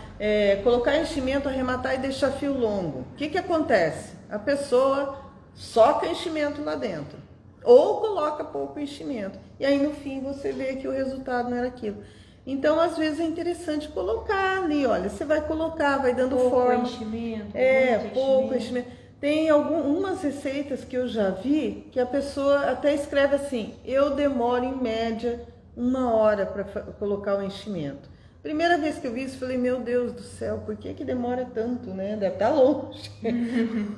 S1: colocar enchimento, arrematar e deixar fio longo. O que acontece? A pessoa soca enchimento lá dentro. Ou coloca pouco enchimento. E aí no fim você vê que o resultado não era aquilo. Então, às vezes é interessante colocar ali, olha, você vai colocar, vai dando forma. Pouco enchimento. Tem algumas receitas que eu já vi que a pessoa até escreve assim, eu demoro em média 1 hora para colocar o enchimento. Primeira vez que eu vi isso, falei, meu Deus do céu, por que demora tanto, né? Deve estar longe.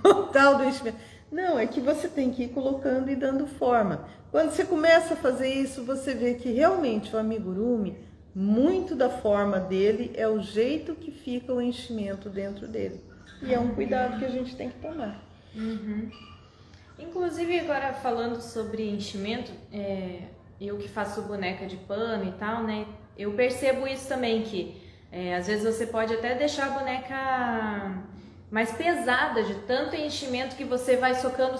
S1: O tal do enchimento. Não, é que você tem que ir colocando e dando forma. Quando você começa a fazer isso, você vê que realmente o amigurumi, muito da forma dele é o jeito que fica o enchimento dentro dele. E é um cuidado que a gente tem que tomar.
S2: Inclusive, agora falando sobre enchimento, eu que faço boneca de pano e tal, né? Eu percebo isso também, que às vezes você pode até deixar a boneca mais pesada de tanto enchimento que você vai socando,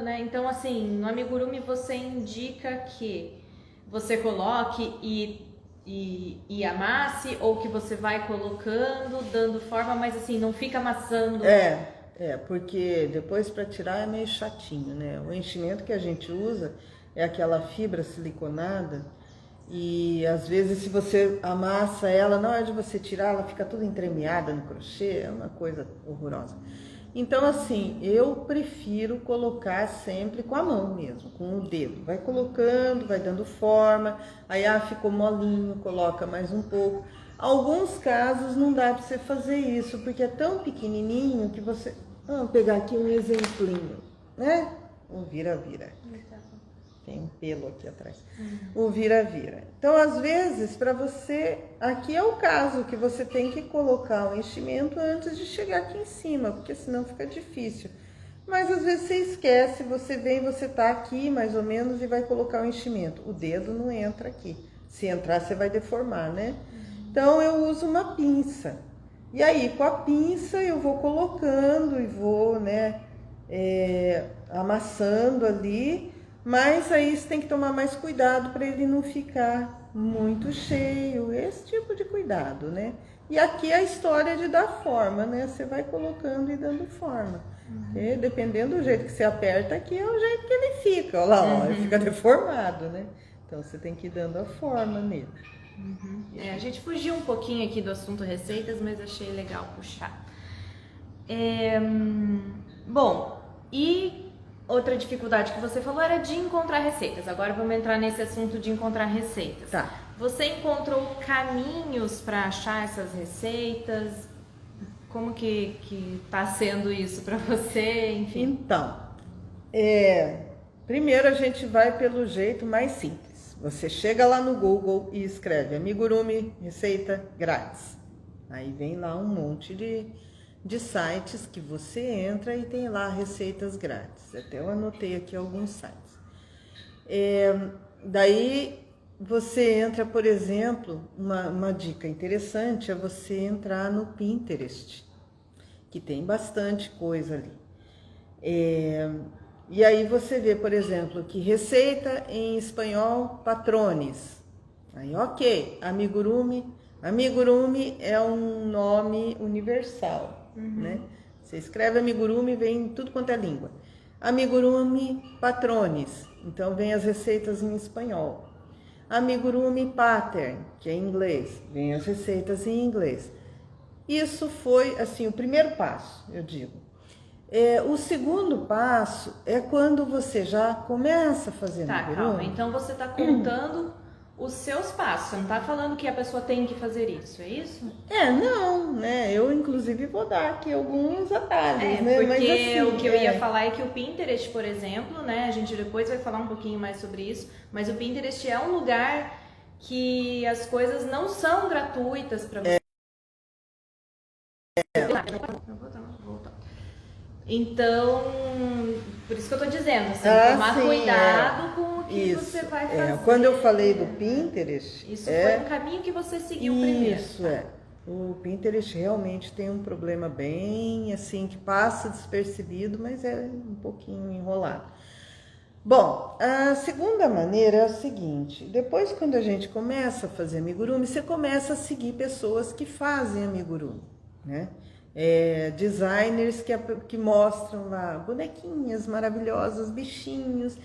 S2: né? Então, assim, no amigurumi você indica que você coloque e amasse, ou que você vai colocando, dando forma, mas assim, não fica amassando.
S1: Porque depois para tirar é meio chatinho, né? O enchimento que a gente usa é aquela fibra siliconada e às vezes se você amassa ela, na hora de você tirar, ela fica toda entremeada no crochê, é uma coisa horrorosa. Então, assim, eu prefiro colocar sempre com a mão mesmo, com o dedo. Vai colocando, vai dando forma, aí ficou molinho, coloca mais um pouco. Alguns casos não dá para você fazer isso, porque é tão pequenininho que você... Vamos pegar aqui um exemplinho, né? O vira-vira. Tem um pelo aqui atrás. O vira-vira. Então, às vezes, para você... Aqui é o caso que você tem que colocar o enchimento antes de chegar aqui em cima, porque senão fica difícil. Mas, às vezes, você esquece, você vem, você tá aqui, mais ou menos, e vai colocar o enchimento. O dedo não entra aqui. Se entrar, você vai deformar, né? Então, eu uso uma pinça. E aí, com a pinça, eu vou colocando e vou, né, amassando ali... Mas aí você tem que tomar mais cuidado para ele não ficar muito cheio, esse tipo de cuidado, né? E aqui é a história de dar forma, né? Você vai colocando e dando forma. E dependendo do jeito que você aperta aqui, é o jeito que ele fica. Olha lá, ó, ele fica deformado, né? Então você tem que ir dando a forma nele.
S2: A gente fugiu um pouquinho aqui do assunto receitas, mas achei legal puxar. Bom, e... Outra dificuldade que você falou era de encontrar receitas. Agora vamos entrar nesse assunto de encontrar receitas.
S1: Tá.
S2: Você encontrou caminhos para achar essas receitas? Como que tá sendo isso para você? Enfim.
S1: Então, primeiro a gente vai pelo jeito mais simples. Você chega lá no Google e escreve amigurumi receita grátis. Aí vem lá um monte de sites que você entra e tem lá receitas grátis. Até eu anotei aqui alguns sites. Daí você entra, por exemplo, uma dica interessante é você entrar no Pinterest, que tem bastante coisa ali. E aí você vê, por exemplo, que receita em espanhol patrones. Aí, ok, amigurumi. Amigurumi é um nome universal. Né? Você escreve amigurumi, vem tudo quanto é língua. Amigurumi patrones, então vem as receitas em espanhol. Amigurumi pattern, que é em inglês, vem as receitas em inglês. Isso foi assim o primeiro passo, eu digo. O segundo passo é quando você já começa a fazer amigurumi.
S2: Calma, então você está contando os seus passos, você não está falando que a pessoa tem que fazer isso, é isso?
S1: Não, né? Eu inclusive vou dar aqui alguns atalhos, né?
S2: Porque
S1: mas, assim,
S2: o que eu ia falar é que o Pinterest, por exemplo, né? A gente depois vai falar um pouquinho mais sobre isso, mas o Pinterest é um lugar que as coisas não são gratuitas para você. Então, por isso que eu tô dizendo, assim, tomar cuidado com o que você vai fazer.
S1: Quando eu falei do Pinterest...
S2: Isso foi um caminho que você seguiu primeiro.
S1: Isso, O Pinterest realmente tem um problema bem, assim, que passa despercebido, mas é um pouquinho enrolado. Bom, a segunda maneira é a seguinte, depois quando a gente começa a fazer amigurumi, você começa a seguir pessoas que fazem amigurumi, né? Designers que mostram lá bonequinhas maravilhosas, bichinhos.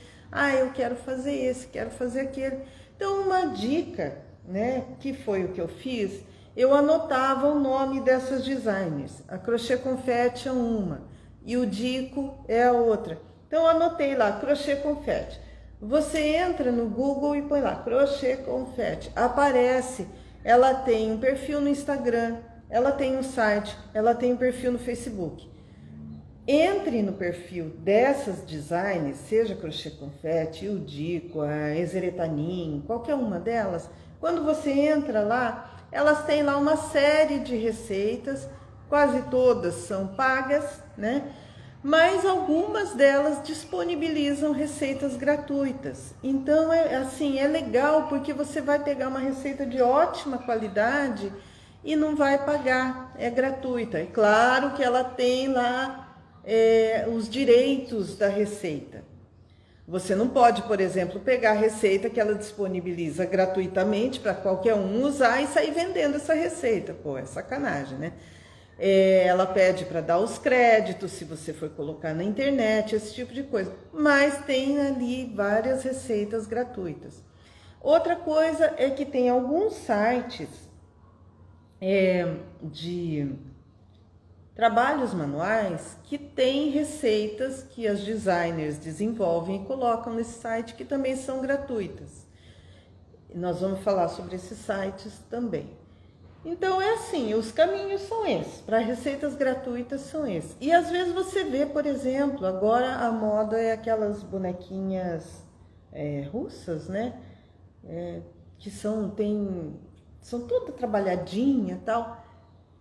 S1: Eu quero fazer esse, quero fazer aquele. Então, uma dica, né, que foi o que eu fiz, eu anotava o nome dessas designers. A Crochê Confete é uma e o Dico é a outra. Então, eu anotei lá, Crochê Confete. Você entra no Google e põe lá, Crochê Confete. Aparece, ela tem um perfil no Instagram, ela tem um site, ela tem um perfil no Facebook. Entre no perfil dessas designs, seja Crochê Confete, o Dico, a Ezeretanin, qualquer uma delas. Quando você entra lá, elas têm lá uma série de receitas, quase todas são pagas, né? Mas algumas delas disponibilizam receitas gratuitas. Então, é legal porque você vai pegar uma receita de ótima qualidade e não vai pagar, é gratuita. É claro que ela tem lá os direitos da receita. Você não pode, por exemplo, pegar a receita que ela disponibiliza gratuitamente para qualquer um usar e sair vendendo essa receita. Pô, é sacanagem, né? Ela pede para dar os créditos, se você for colocar na internet, esse tipo de coisa. Mas tem ali várias receitas gratuitas. Outra coisa é que tem alguns sites trabalhos manuais que têm receitas que as designers desenvolvem e colocam nesse site, que também são gratuitas. Nós vamos falar sobre esses sites também. Então é assim, os caminhos são esses, para receitas gratuitas são esses. E às vezes você vê, por exemplo, agora a moda é aquelas bonequinhas russas, né? Que são toda trabalhadinha e tal.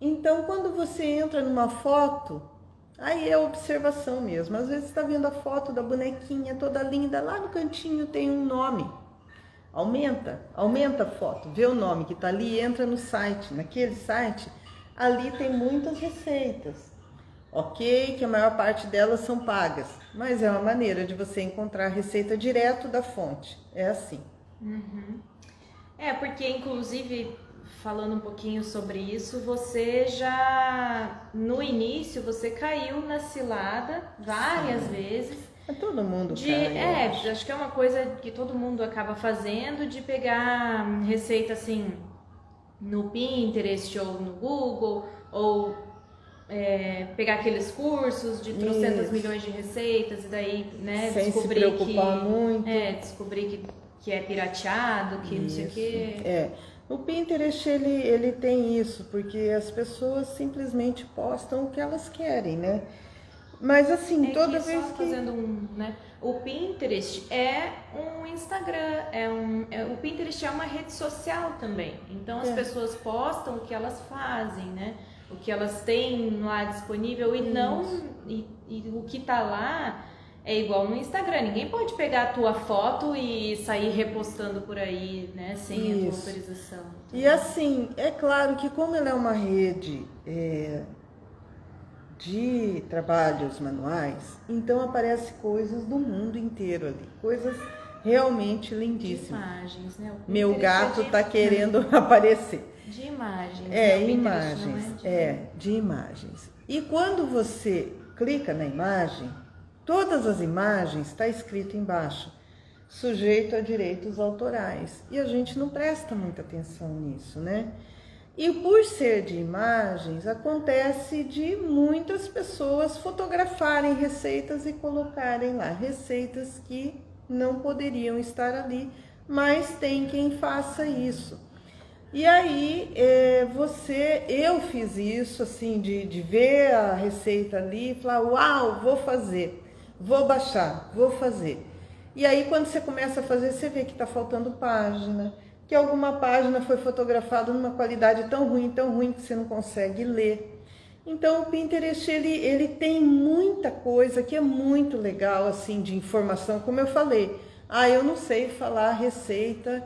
S1: Então, quando você entra numa foto, aí é observação mesmo. Às vezes você está vendo a foto da bonequinha toda linda, lá no cantinho tem um nome. Aumenta a foto, vê o nome que está ali, entra no site. Naquele site, ali tem muitas receitas. Ok, que a maior parte delas são pagas, mas é uma maneira de você encontrar a receita direto da fonte. É assim.
S2: Uhum. Porque inclusive, falando um pouquinho sobre isso, você já, no início, você caiu na cilada várias vezes.
S1: Todo mundo cai.
S2: Acho que é uma coisa que todo mundo acaba fazendo, de pegar receita assim no Pinterest ou no Google, ou pegar aqueles cursos de trocentas milhões de receitas e daí, né,
S1: sem
S2: descobrir
S1: se preocupar muito.
S2: Descobrir que é pirateado, que não sei o quê.
S1: O Pinterest, ele tem isso, porque as pessoas simplesmente postam o que elas querem, né? Mas assim, toda vez que...
S2: O Pinterest é um Instagram, o Pinterest é uma rede social também. Então as pessoas postam o que elas fazem, né? O que elas têm lá disponível e o que tá lá é igual no Instagram. Ninguém pode pegar a tua foto e sair repostando por aí, né? Sem a tua autorização.
S1: E assim, é claro que como ela é uma rede de trabalhos manuais, então aparece coisas do mundo inteiro ali, coisas realmente lindíssimas.
S2: De imagens, né?
S1: Meu gato tá querendo aparecer.
S2: De imagens.
S1: De imagens. E quando você clica na imagem, todas as imagens está escrito embaixo, sujeito a direitos autorais. E a gente não presta muita atenção nisso, né? E por ser de imagens, acontece de muitas pessoas fotografarem receitas e colocarem lá receitas que não poderiam estar ali, mas tem quem faça isso. E aí, eu fiz isso, assim, de ver a receita ali e falar, uau, vou fazer, vou baixar, vou fazer. E aí, quando você começa a fazer, você vê que está faltando página, que alguma página foi fotografada numa qualidade tão ruim que você não consegue ler. Então, o Pinterest, ele tem muita coisa que é muito legal, assim, de informação, como eu falei. Eu não sei falar receita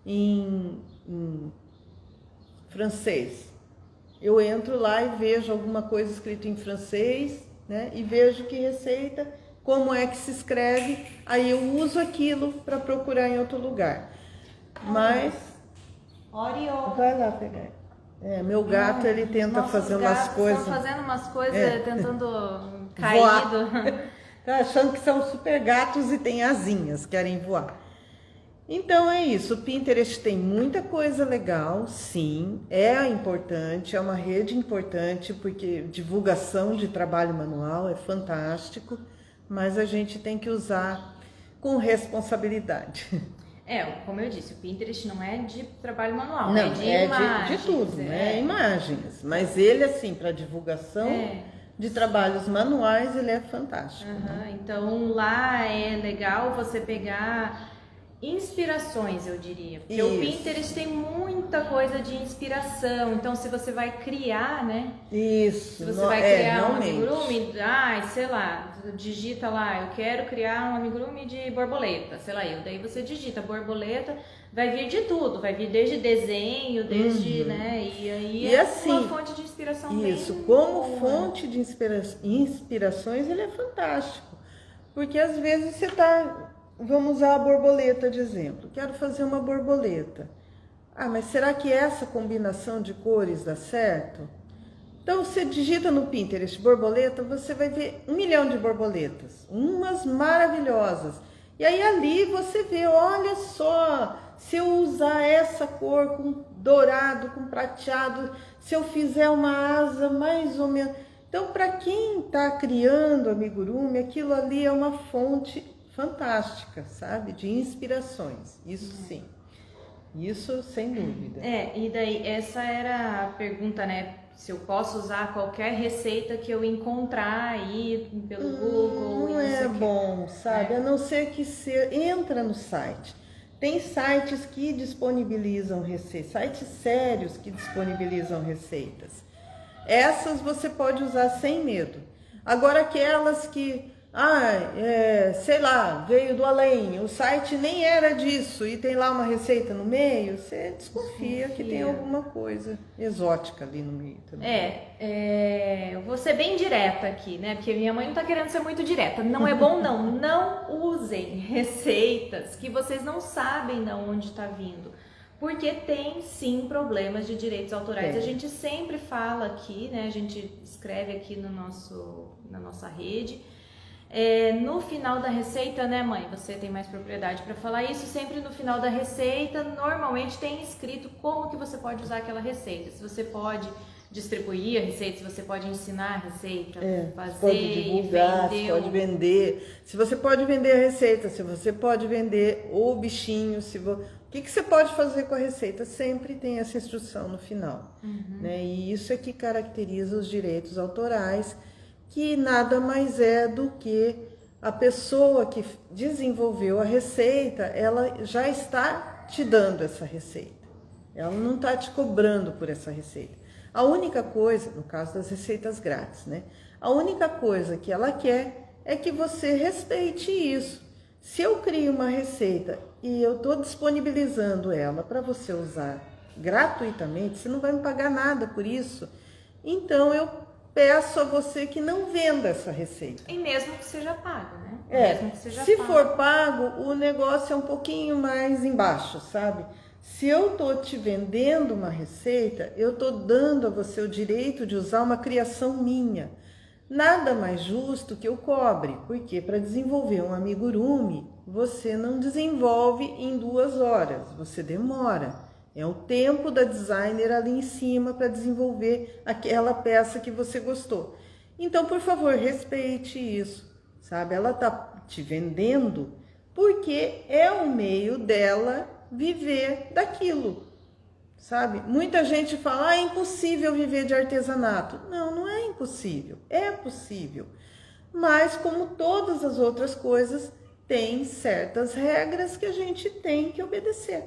S1: em francês. Eu entro lá e vejo alguma coisa escrita em francês, né? E vejo que receita, como é que se escreve, aí eu uso aquilo para procurar em outro lugar. Mas... Vai lá pegar. Meu gato, ele tenta fazer umas coisas...
S2: Estão fazendo umas coisas, tentando cair.
S1: Tá achando que são super gatos e tem asinhas, querem voar. Então é isso, o Pinterest tem muita coisa legal, sim, é importante, é uma rede importante, porque divulgação de trabalho manual é fantástico, mas a gente tem que usar com responsabilidade.
S2: Como eu disse, o Pinterest não é de trabalho manual,
S1: não,
S2: é de imagens.
S1: De tudo, né? Imagens. Mas ele, assim, para divulgação de trabalhos manuais, ele é fantástico.
S2: Né? Então, lá é legal você pegar inspirações, eu diria. Porque o Pinterest tem muita coisa de inspiração. Então, se você vai criar, né?
S1: Isso.
S2: Se você vai criar um amigurumi, sei lá, digita lá, eu quero criar um amigurumi de borboleta, sei lá, daí você digita borboleta, vai vir de tudo, vai vir desde desenho, desde, né? E aí
S1: assim,
S2: uma fonte de inspiração
S1: como fonte de inspirações, ele é fantástico. Porque às vezes você tá... Vamos usar a borboleta de exemplo. Quero fazer uma borboleta. Mas será que essa combinação de cores dá certo? Então, você digita no Pinterest borboleta, você vai ver 1 milhão de borboletas. Umas maravilhosas. E aí ali você vê, olha só, se eu usar essa cor com dourado, com prateado, se eu fizer uma asa mais ou menos... Então, para quem está criando amigurumi, aquilo ali é uma fonte fantástica, sabe? De inspirações, isso sim. Isso sem dúvida.
S2: E daí, essa era a pergunta, né? Se eu posso usar qualquer receita que eu encontrar aí pelo Google.
S1: Não é bom, sabe? A não ser que você entra no site. Tem sites que disponibilizam receitas, sites sérios que disponibilizam receitas. Essas você pode usar sem medo. Agora aquelas que, sei lá, veio do além, o site nem era disso e tem lá uma receita no meio, você desconfia que tem alguma coisa exótica ali no meio também.
S2: Eu vou ser bem direta aqui, né? Porque minha mãe não tá querendo ser muito direta. Não é bom não. Não usem receitas que vocês não sabem de onde tá vindo. Porque tem sim problemas de direitos autorais. A gente sempre fala aqui, né? A gente escreve aqui no na nossa rede. No final da receita, né, mãe? Você tem mais propriedade para falar isso. Sempre no final da receita, normalmente tem escrito como que você pode usar aquela receita. Se você pode distribuir a receita, se você pode ensinar a receita, fazer,
S1: pode divulgar,
S2: vender,
S1: se pode vender. Se você pode vender a receita, se você pode vender o bichinho, o que você pode fazer com a receita? Sempre tem essa instrução no final. Né? E isso é que caracteriza os direitos autorais, que nada mais é do que a pessoa que desenvolveu a receita, ela já está te dando essa receita. Ela não está te cobrando por essa receita. A única coisa, no caso das receitas grátis, né? A única coisa que ela quer é que você respeite isso. Se eu crio uma receita e eu estou disponibilizando ela para você usar gratuitamente, você não vai me pagar nada por isso, então eu peço a você que não venda essa receita.
S2: E mesmo que seja pago, né?
S1: Mesmo que seja pago. For pago, o negócio é um pouquinho mais embaixo, sabe? Se eu estou te vendendo uma receita, eu estou dando a você o direito de usar uma criação minha. Nada mais justo que eu cobre, porque para desenvolver um amigurumi, você não desenvolve em 2 horas, você demora. É o tempo da designer ali em cima para desenvolver aquela peça que você gostou. Então, por favor, respeite isso, sabe? Ela está te vendendo porque é o meio dela viver daquilo, sabe? Muita gente fala, é impossível viver de artesanato. Não, não é impossível, é possível. Mas como todas as outras coisas, tem certas regras que a gente tem que obedecer.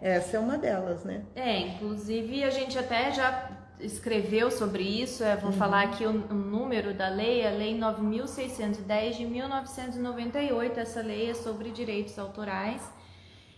S1: Essa é uma delas, né?
S2: Inclusive a gente até já escreveu sobre isso, vou falar aqui o número da lei, a Lei 9.610 de 1998, essa lei é sobre direitos autorais.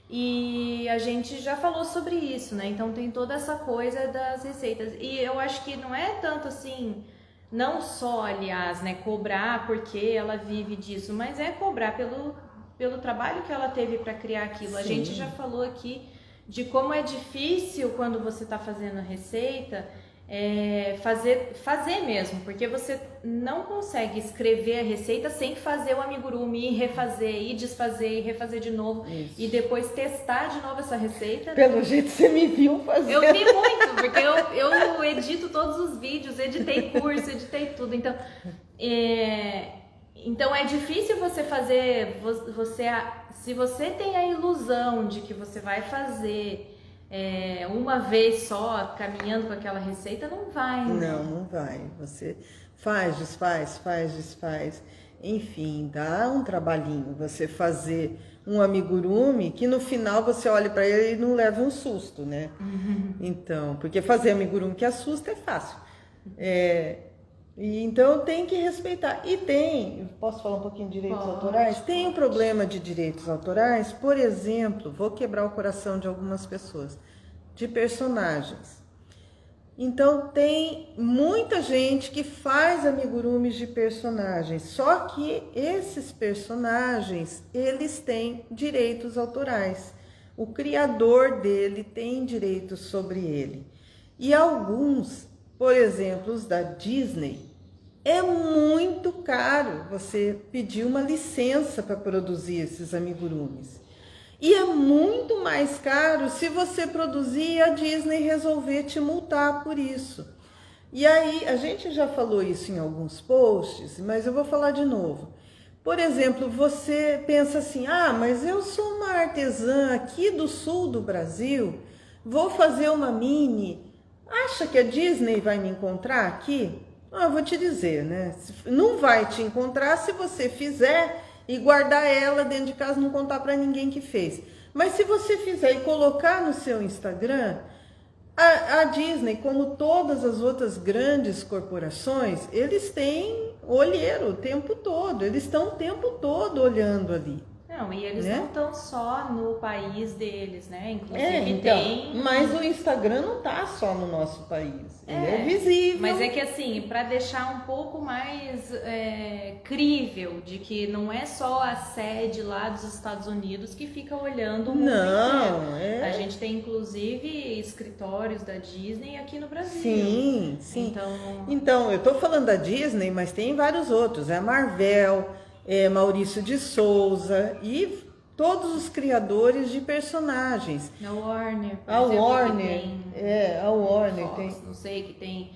S2: E a gente já falou sobre isso, né? Então tem toda essa coisa das receitas. E eu acho que não é tanto assim, não só, aliás, né, cobrar porque ela vive disso, mas é cobrar pelo trabalho que ela teve para criar aquilo. Sim. A gente já falou aqui de como é difícil quando você está fazendo a receita, fazer mesmo, porque você não consegue escrever a receita sem fazer o amigurumi, e refazer, e desfazer, e refazer de novo. Isso. E depois testar de novo essa receita.
S1: Pelo jeito você me viu fazer.
S2: Eu vi muito, porque eu edito todos os vídeos, editei curso, editei tudo, então é difícil você fazer, se você tem a ilusão de que você vai fazer uma vez só, caminhando com aquela receita, não vai. Né?
S1: Não vai. Você faz, desfaz. Enfim, dá um trabalhinho você fazer um amigurumi que no final você olha para ele e não leva um susto, né? Então, porque fazer amigurumi que assusta é fácil. Então tem que respeitar. E posso falar um pouquinho de direitos autorais? Tem um problema de direitos autorais, por exemplo, vou quebrar o coração de algumas pessoas, de personagens. Então tem muita gente que faz amigurumis de personagens, só que esses personagens, eles têm direitos autorais. O criador dele tem direitos sobre ele. E alguns, por exemplo, os da Disney, é muito caro você pedir uma licença para produzir esses amigurumis. E é muito mais caro se você produzir e a Disney resolver te multar por isso. E aí, a gente já falou isso em alguns posts, mas eu vou falar de novo. Por exemplo, você pensa assim, ah, mas eu sou uma artesã aqui do sul do Brasil, vou fazer uma mini, acha que a Disney vai me encontrar aqui? Ah, eu vou te dizer, né? Não vai te encontrar se você fizer e guardar ela dentro de casa e não contar para ninguém que fez. Mas se você fizer e colocar no seu Instagram, a Disney, como todas as outras grandes corporações, eles têm olheiro o tempo todo, eles estão o tempo todo olhando ali.
S2: Não, e eles
S1: né?
S2: não estão só no país deles, né? Inclusive
S1: Então,
S2: tem.
S1: mas o Instagram não tá só no nosso país, ele é visível.
S2: Mas é que assim, para deixar um pouco mais crível de que não é só a sede lá dos Estados Unidos que fica olhando o mundo inteiro. A gente tem inclusive escritórios da Disney aqui no Brasil.
S1: Sim, sim. Então eu tô falando da Disney, mas tem vários outros, a Marvel, Maurício de Souza e todos os criadores de personagens.
S2: A Warner.
S1: A Warner, a Warner
S2: Fox,
S1: tem.
S2: Não sei, que tem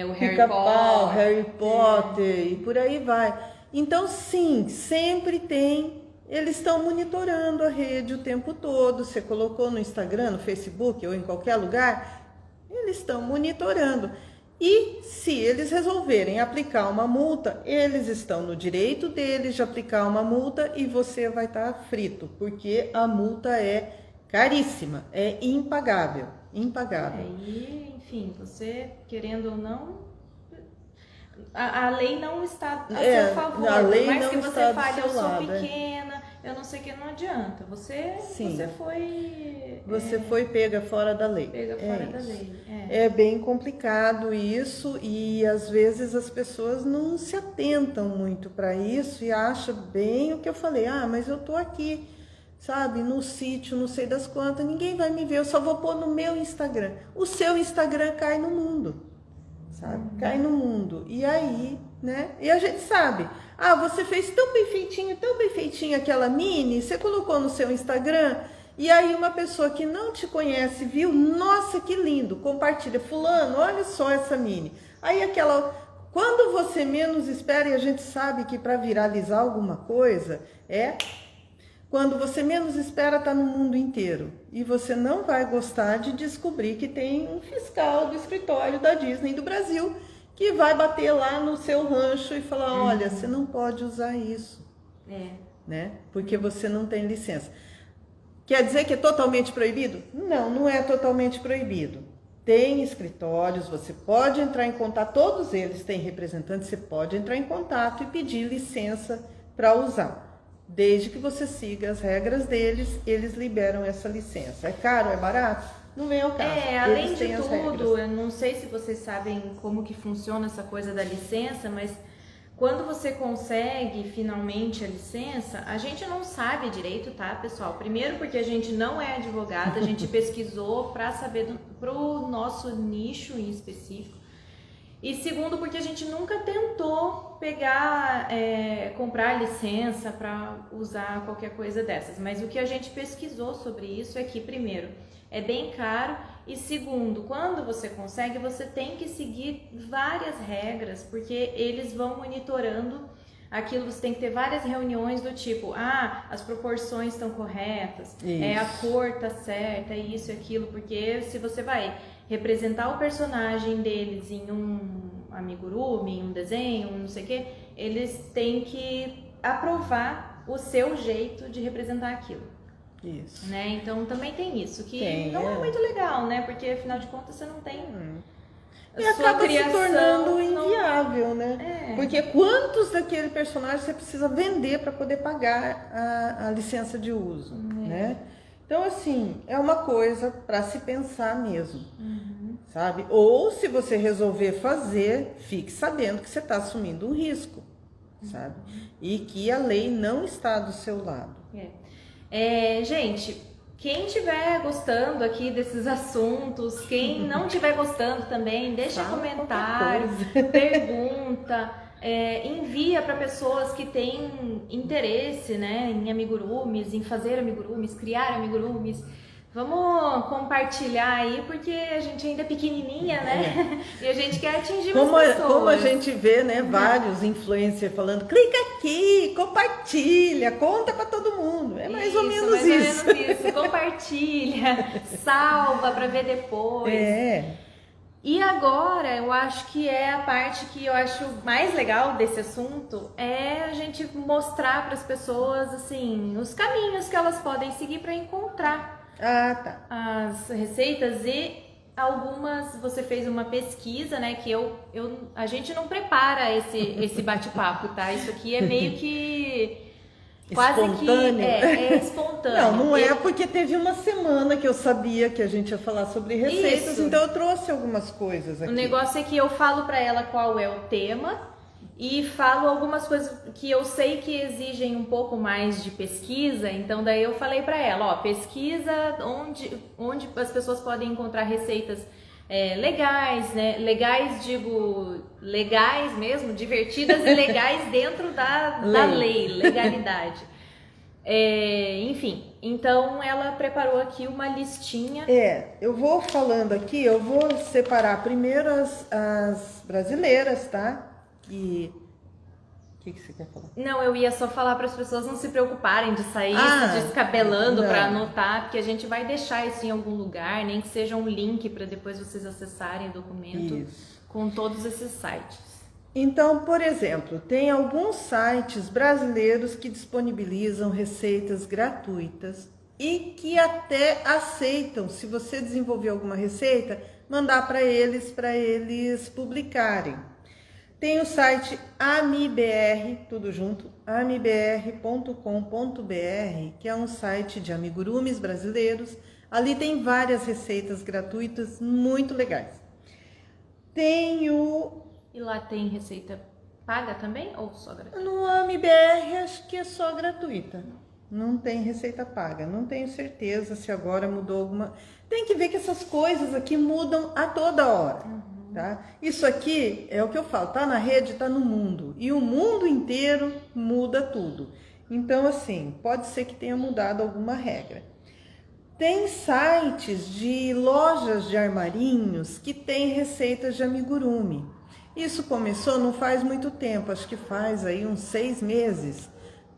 S2: o
S1: Pica-Pau, Harry Potter e por aí vai. Então, sim, sempre tem. Eles estão monitorando a rede o tempo todo. Você colocou no Instagram, no Facebook ou em qualquer lugar, eles estão monitorando. E se eles resolverem aplicar uma multa, eles estão no direito deles de aplicar uma multa e você vai estar frito, porque a multa é caríssima, é impagável, impagável.
S2: E, enfim, você querendo ou não, a lei não está a seu favor.
S1: A lei
S2: Por mais
S1: não
S2: que
S1: está
S2: você
S1: do
S2: fale,
S1: seu
S2: eu sou
S1: lado,
S2: pequena, eu não sei o que, não adianta. Você foi.
S1: Você foi pega fora da lei.
S2: Pega fora da lei.
S1: É bem complicado isso e às vezes as pessoas não se atentam muito para isso e acham bem o que eu falei. Ah, mas eu tô aqui, sabe, no sítio, não sei das quantas, ninguém vai me ver, eu só vou pôr no meu Instagram. O seu Instagram cai no mundo, sabe? Cai no mundo. E aí, né? E a gente sabe. Ah, você fez tão bem feitinho aquela mini, você colocou no seu Instagram. E aí uma pessoa que não te conhece viu, nossa, que lindo, compartilha, fulano, olha só essa mini. Aí quando você menos espera, e a gente sabe que para viralizar alguma coisa, quando você menos espera tá no mundo inteiro. E você não vai gostar de descobrir que tem um fiscal do escritório da Disney do Brasil que vai bater lá no seu rancho e falar, olha, você não pode usar isso, né? Porque você não tem licença. Quer dizer que é totalmente proibido? Não, não é totalmente proibido. Tem escritórios, você pode entrar em contato, todos eles têm representantes, você pode entrar em contato e pedir licença para usar. Desde que você siga as regras deles, eles liberam essa licença. É caro, é barato? Não vem ao caso.
S2: Além de tudo, eu não sei se vocês sabem como que funciona essa coisa da licença, mas quando você consegue finalmente a licença, a gente não sabe direito, tá, pessoal? Primeiro porque a gente não é advogada, a gente pesquisou para saber pro nosso nicho em específico. E segundo porque a gente nunca tentou pegar, comprar licença para usar qualquer coisa dessas. Mas o que a gente pesquisou sobre isso é que, primeiro, é bem caro e segundo, quando você consegue, você tem que seguir várias regras, porque eles vão monitorando aquilo, você tem que ter várias reuniões do tipo, as proporções estão corretas, a cor tá certa, isso e aquilo, porque se você vai representar o personagem deles em um amigurumi, em um desenho, não sei o que, eles têm que aprovar o seu jeito de representar aquilo.
S1: Isso.
S2: Né? Então também tem isso, que não é muito legal, né? Porque afinal de contas você não tem.
S1: E acaba se tornando inviável, né? Porque quantos daquele personagem você precisa vender para poder pagar a licença de uso, né? Então, assim, é uma coisa para se pensar mesmo, sabe? Ou se você resolver fazer, fique sabendo que você está assumindo um risco, sabe? E que a lei não está do seu lado.
S2: Gente, quem estiver gostando aqui desses assuntos, quem não estiver gostando também, deixa comentário, pergunta, envia para pessoas que têm interesse, né, em amigurumis, em fazer amigurumis, criar amigurumis. Vamos compartilhar aí, porque a gente ainda é pequenininha, né? E a gente quer atingir mais pessoas.
S1: Como a gente vê, né, vários influencers falando, clica aqui, compartilha, conta para todo mundo. É mais ou menos isso.
S2: Mais ou menos isso. Compartilha, salva para ver depois. E agora, eu acho que é a parte que eu acho mais legal desse assunto, é a gente mostrar para as pessoas, assim, os caminhos que elas podem seguir para encontrar as receitas. E algumas, você fez uma pesquisa, né, que a gente não prepara esse bate-papo, tá? Isso aqui é meio que... quase
S1: espontâneo.
S2: Que é espontâneo.
S1: Não é porque teve uma semana que eu sabia que a gente ia falar sobre receitas, então eu trouxe algumas coisas aqui.
S2: O negócio é que eu falo pra ela qual é o tema e falo algumas coisas que eu sei que exigem um pouco mais de pesquisa, então daí eu falei pra ela, ó, pesquisa onde as pessoas podem encontrar receitas legais, né? Legais, digo, legais mesmo, divertidas e legais dentro da lei, legalidade. Enfim, então ela preparou aqui uma listinha.
S1: Eu vou falando aqui, eu vou separar primeiro as brasileiras, tá? E o que você quer falar?
S2: Não, eu ia só falar para as pessoas não se preocuparem de sair se descabelando para anotar, porque a gente vai deixar isso em algum lugar, nem que seja um link para depois vocês acessarem o documento com todos esses sites.
S1: Então, por exemplo, tem alguns sites brasileiros que disponibilizam receitas gratuitas e que até aceitam, se você desenvolver alguma receita, mandar para eles publicarem. Tem o site AmiBR, tudo junto, amibr.com.br, que é um site de amigurumis brasileiros. Ali tem várias receitas gratuitas muito legais.
S2: E lá tem receita paga também ou só gratuita?
S1: No AmiBR acho que é só gratuita. Não tem receita paga. Não tenho certeza se agora mudou alguma... Tem que ver que essas coisas aqui mudam a toda hora. Tá? Isso aqui é o que eu falo, tá na rede, tá no mundo. E o mundo inteiro muda tudo. Então, assim, pode ser que tenha mudado alguma regra. Tem sites de lojas de armarinhos que tem receitas de amigurumi. Isso começou não faz muito tempo, acho que faz aí uns 6 meses.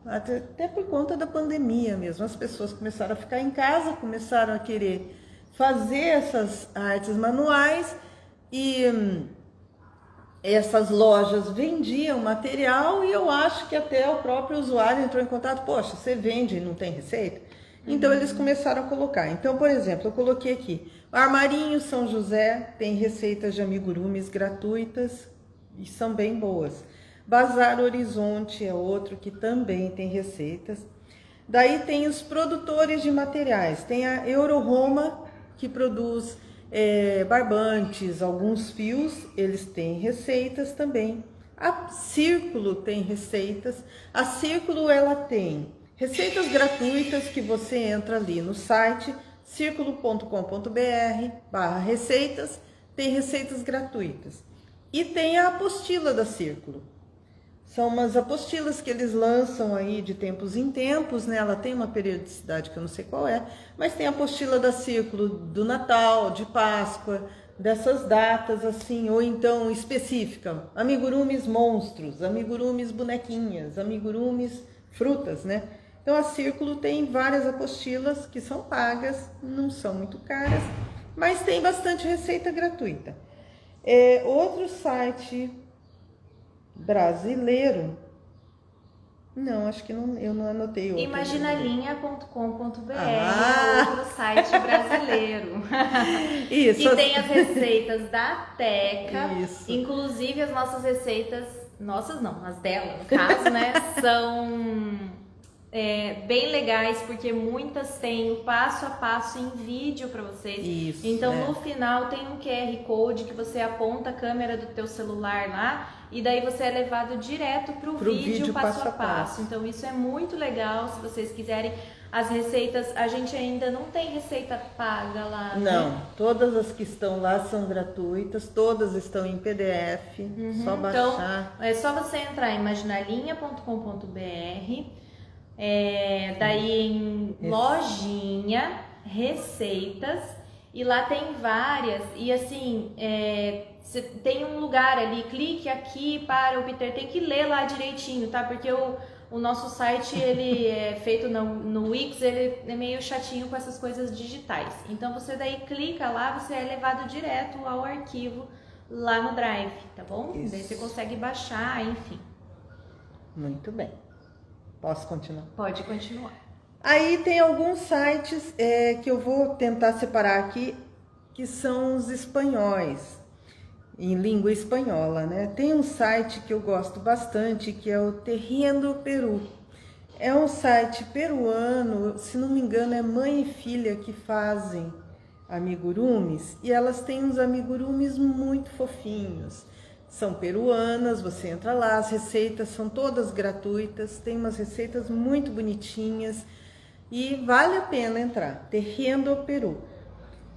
S1: Até por conta da pandemia mesmo. As pessoas começaram a ficar em casa, começaram a querer fazer essas artes manuais. E essas lojas vendiam material e eu acho que até o próprio usuário entrou em contato. Poxa, você vende e não tem receita? Então eles começaram a colocar. Então, por exemplo, eu coloquei aqui, Armarinho São José tem receitas de amigurumis gratuitas e são bem boas. Bazar Horizonte é outro que também tem receitas. Daí tem os produtores de materiais, tem a Euroroma que produz barbantes, alguns fios, eles têm receitas também. A Círculo tem receitas. A Círculo ela tem receitas gratuitas que você entra ali no site circulo.com.br/receitas, tem receitas gratuitas. E tem a apostila da Círculo. São umas apostilas que eles lançam aí de tempos em tempos, né? Ela tem uma periodicidade que eu não sei qual é, mas tem a apostila da Círculo do Natal, de Páscoa, dessas datas assim, ou então específica, amigurumis monstros, amigurumis bonequinhas, amigurumis frutas, né? Então a Círculo tem várias apostilas que são pagas, não são muito caras, mas tem bastante receita gratuita. Outro site brasileiro, não, acho que não, eu não anotei outro.
S2: Imaginalinha.com.br é outro site brasileiro.
S1: Isso.
S2: E tem as receitas da Teca.
S1: Isso.
S2: Inclusive as nossas receitas, nossas não, as dela, no caso, né, são bem legais, porque muitas têm o passo a passo em vídeo para vocês.
S1: Isso,
S2: então no final tem um QR Code que você aponta a câmera do teu celular lá e daí você é levado direto pro vídeo passo a passo. Então isso é muito legal, se vocês quiserem. As receitas, a gente ainda não tem receita paga lá,
S1: não,
S2: né?
S1: Todas as que estão lá são gratuitas, todas estão em PDF, só baixar.
S2: Então é só você entrar em imaginalinha.com.br, daí em lojinha, receitas, e lá tem várias, e assim, você tem um lugar ali, clique aqui para obter, tem que ler lá direitinho, tá? Porque o nosso site, ele é feito no Wix, ele é meio chatinho com essas coisas digitais. Então você daí clica lá, você é levado direto ao arquivo lá no Drive, tá bom?
S1: Isso.
S2: Daí você consegue baixar, enfim.
S1: Muito bem. Posso continuar?
S2: Pode continuar.
S1: Aí tem alguns sites que eu vou tentar separar aqui, que são os espanhóis, em língua espanhola, né? Tem um site que eu gosto bastante, que é o Tejiendo Peru. É um site peruano, se não me engano é mãe e filha que fazem amigurumis, e elas têm uns amigurumis muito fofinhos. São peruanas, você entra lá, as receitas são todas gratuitas, tem umas receitas muito bonitinhas e vale a pena entrar. Tejiendo Peru.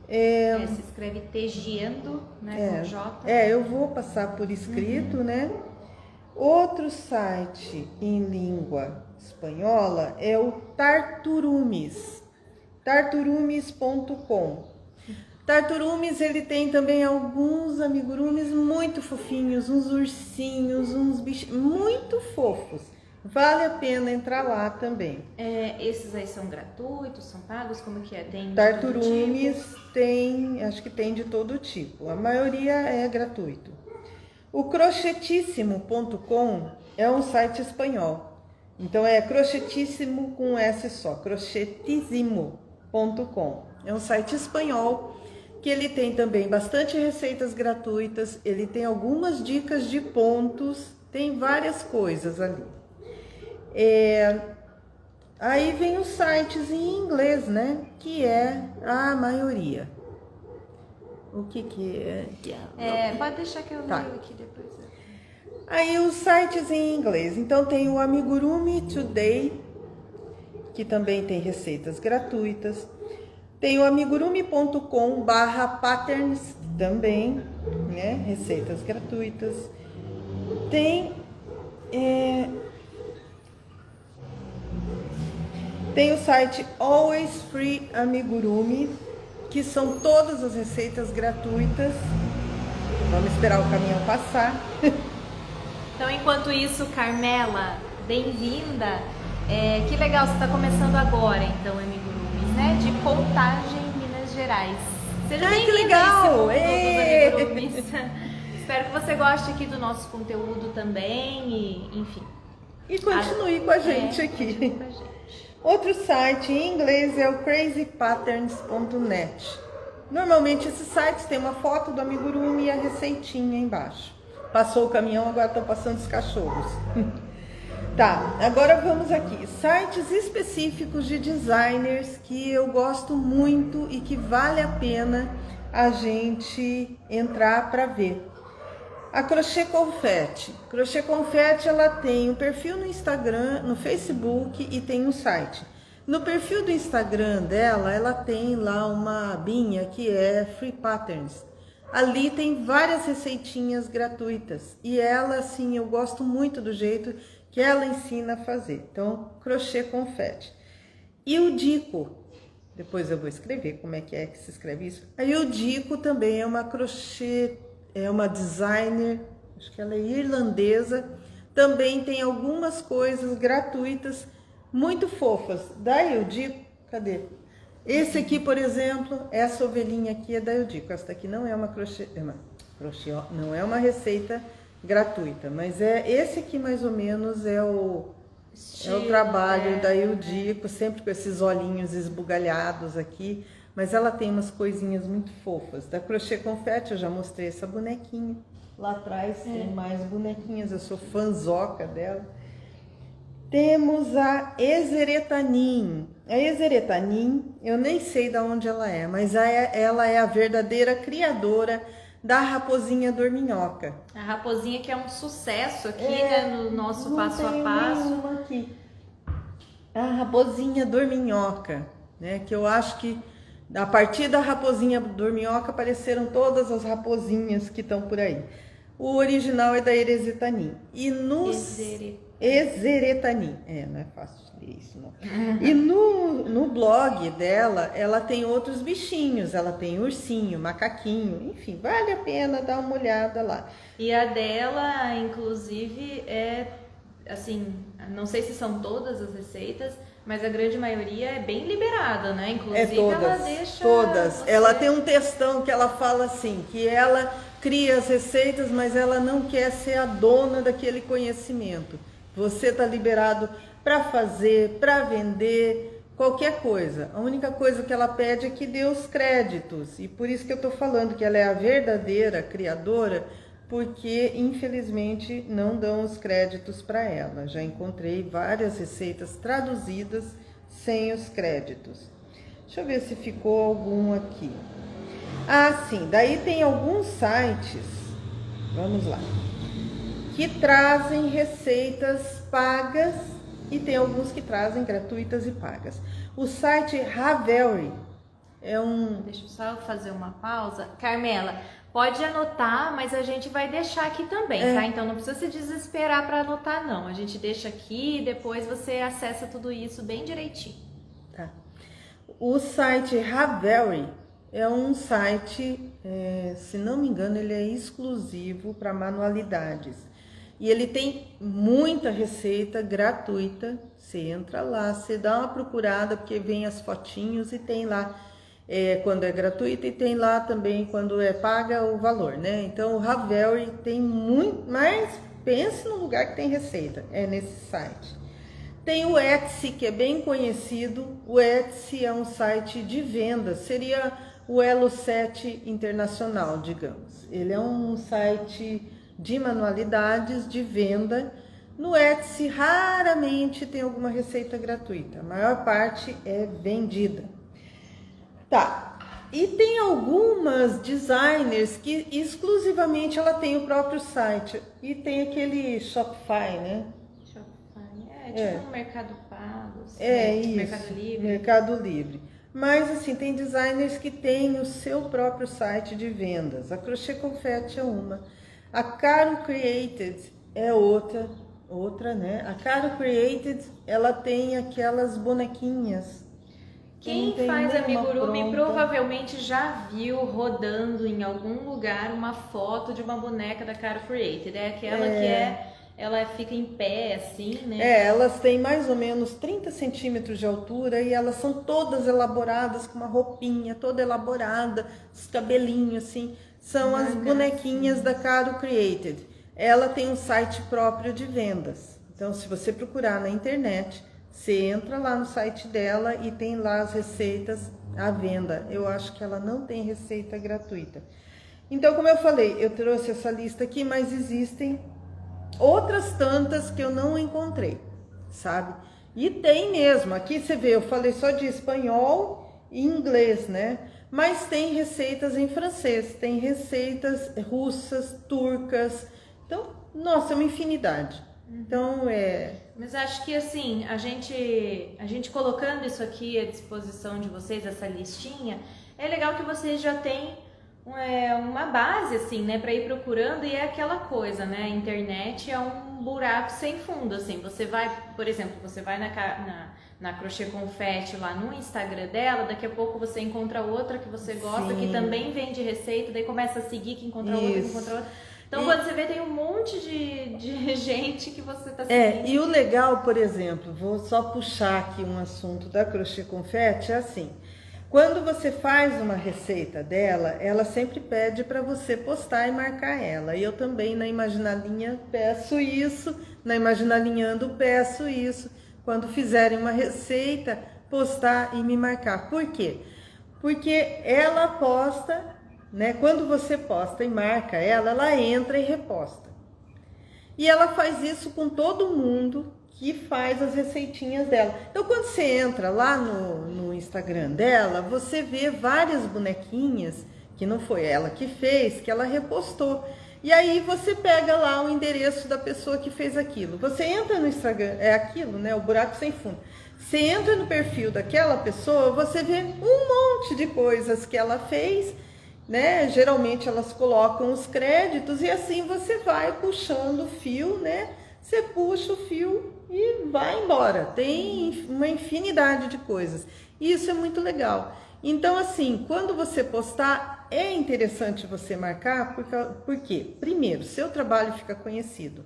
S2: Se escreve Tejiendo, né, com J.
S1: Eu vou passar por escrito, né? Outro site em língua espanhola é o Tarturumis, tarturumis.com. Tarturumis, ele tem também alguns amigurumis muito fofinhos, uns ursinhos, uns bichos muito fofos. Vale a pena entrar lá também.
S2: Esses aí são gratuitos, são pagos? Como que é? Tem
S1: Tarturumis tem, acho que tem de todo tipo. A maioria é gratuito. O crochetíssimo.com é um site espanhol. Então é crochetíssimo com S só, crochetíssimo.com. É um site espanhol que ele tem também bastante receitas gratuitas, ele tem algumas dicas de pontos, tem várias coisas ali. Aí vem os sites em inglês, né? Que é a maioria. O que é?
S2: Pode deixar que eu leio aqui depois.
S1: Aí os sites em inglês. Então tem o Amigurumi Today, que também tem receitas gratuitas. Tem o amigurumi.com/patterns também, né? Receitas gratuitas. Tem o site Always Free Amigurumi, que são todas as receitas gratuitas. Vamos esperar o caminhão passar.
S2: Então, enquanto isso, Carmela, bem-vinda. Que legal, você está começando agora, então, amigurumis, né? De Contagem, Minas Gerais. Seja bem-vinda.
S1: Que legal!
S2: Dos amigurumis. Espero que você goste aqui do nosso conteúdo também, e enfim.
S1: E continue com a gente aqui.
S2: Continue com a gente.
S1: Outro site em inglês é o crazypatterns.net. Normalmente esses sites têm uma foto do amigurumi e a receitinha embaixo. Passou o caminhão, agora estão passando os cachorros. Tá, agora vamos aqui. Sites específicos de designers que eu gosto muito e que vale a pena a gente entrar para ver. A Crochê Confete. Crochê Confete, ela tem um perfil no Instagram, no Facebook e tem um site. No perfil do Instagram dela, ela tem lá uma abinha que é Free Patterns. Ali tem várias receitinhas gratuitas. E ela, assim, eu gosto muito do jeito que ela ensina a fazer. Então, Crochê Confete. E o Dico. Depois eu vou escrever como é que se escreve isso. Aí o Dico também é uma crochê... É uma designer, acho que ela é irlandesa, também tem algumas coisas gratuitas muito fofas. Da Ildico, cadê? Esse aqui, por exemplo, essa ovelhinha aqui é da Ildico. Essa daqui não é uma não é uma receita gratuita, mas esse aqui mais ou menos é o trabalho da Ildico, sempre com esses olhinhos esbugalhados aqui. Mas ela tem umas coisinhas muito fofas. Da Crochê Confete eu já mostrei essa bonequinha. Lá atrás tem mais bonequinhas, eu sou fanzoca dela. Temos a Ezeretanin. A Ezeretanin, eu nem sei de onde ela é, mas ela é a verdadeira criadora da Raposinha Dorminhoca.
S2: A Raposinha que é um sucesso aqui, né, no nosso passo a passo.
S1: Aqui. A Raposinha Dorminhoca, né, que eu acho que a partir da Raposinha Dorminhoca apareceram todas as raposinhas que estão por aí. O original é da Ezeretanin. E Ezeretani. Não é fácil de ler isso, não. E no blog dela, ela tem outros bichinhos. Ela tem ursinho, macaquinho, enfim, vale a pena dar uma olhada lá.
S2: E a dela, inclusive, assim, não sei se são todas as receitas, mas a grande maioria é bem liberada, né? Inclusive,
S1: todas,
S2: ela deixa...
S1: todas. Ela tem um textão que ela fala assim, que ela cria as receitas, mas ela não quer ser a dona daquele conhecimento. Você está liberado para fazer, para vender, qualquer coisa. A única coisa que ela pede é que dê os créditos. E por isso que eu estou falando que ela é a verdadeira criadora, porque infelizmente não dão os créditos para ela. Já encontrei várias receitas traduzidas sem os créditos. Deixa eu ver se ficou algum aqui. Sim, daí tem alguns sites, vamos lá, que trazem receitas pagas e tem alguns que trazem gratuitas e pagas. O site Ravelry é um...
S2: Deixa eu só fazer uma pausa. Carmela, pode anotar, mas a gente vai deixar aqui também, tá? Então não precisa se desesperar para anotar, não. A gente deixa aqui e depois você acessa tudo isso bem direitinho.
S1: Tá. O site Ravelry é um site, se não me engano, ele é exclusivo para manualidades. E ele tem muita receita gratuita. Você entra lá, você dá uma procurada, porque vem as fotinhos e tem lá quando é gratuito e tem lá também quando é paga o valor, né? Então o Ravelry tem muito, mas pense no lugar que tem receita, é nesse site. Tem o Etsy, que é bem conhecido. O Etsy é um site de venda, seria o Elo 7 internacional, digamos. Ele é um site de manualidades, de venda. No Etsy, raramente tem alguma receita gratuita. A maior parte é vendida. Tá. E tem algumas designers que exclusivamente ela tem o próprio site. E tem aquele Shopify, né?
S2: Shopify, tipo um Mercado Pago. Assim,
S1: isso.
S2: Mercado Livre.
S1: Mercado Livre. Mas assim, tem designers que têm o seu próprio site de vendas. A Crochê Confetti é uma. A Caro Created é outra, né? A Caro Created, ela tem aquelas bonequinhas.
S2: Quem faz amigurumi provavelmente já viu rodando em algum lugar uma foto de uma boneca da Caro Created. É aquela que ela fica em pé, assim, né?
S1: Elas têm mais ou menos 30 centímetros de altura e elas são todas elaboradas com uma roupinha toda elaborada, os cabelinhos, assim. São as bonequinhas da Caro Created. Ela tem um site próprio de vendas. Então, se você procurar na internet, você entra lá no site dela e tem lá as receitas à venda. Eu acho que ela não tem receita gratuita. Então, como eu falei, eu trouxe essa lista aqui, mas existem outras tantas que eu não encontrei, sabe? E tem mesmo. Aqui você vê, eu falei só de espanhol e inglês, né? Mas tem receitas em francês, tem receitas russas, turcas. Então, nossa, é uma infinidade. Então,
S2: Mas acho que assim, a gente colocando isso aqui à disposição de vocês, essa listinha, é legal que vocês já têm uma base, assim, né, para ir procurando. E é aquela coisa, né, a internet é um buraco sem fundo, assim. Você vai, por exemplo, você vai na Crochê Confetti lá no Instagram dela, daqui a pouco você encontra outra que você gosta, que também vende receita, daí começa a seguir, que encontra outra, que encontra outra. Então, quando você vê, tem um monte de gente que você está seguindo.
S1: E o legal, por exemplo, vou só puxar aqui um assunto da Crochê Confetti, é assim, quando você faz uma receita dela, ela sempre pede para você postar e marcar ela. E eu também na Imaginalinha peço isso, na Imaginalinhando peço isso. Quando fizerem uma receita, postar e me marcar. Por quê? Porque ela posta, né? Quando você posta e marca ela entra e reposta. E ela faz isso com todo mundo que faz as receitinhas dela. Então, quando você entra lá no Instagram dela, você vê várias bonequinhas, que não foi ela que fez, que ela repostou. E aí você pega lá o endereço da pessoa que fez aquilo. Você entra no Instagram, é aquilo, né? O buraco sem fundo. Você entra no perfil daquela pessoa, você vê um monte de coisas que ela fez, né? Geralmente elas colocam os créditos e assim você vai puxando o fio, né? você puxa o fio e vai embora. Tem uma infinidade de coisas. E isso é muito legal. Então, assim, quando você postar, é interessante você marcar, porque primeiro, seu trabalho fica conhecido.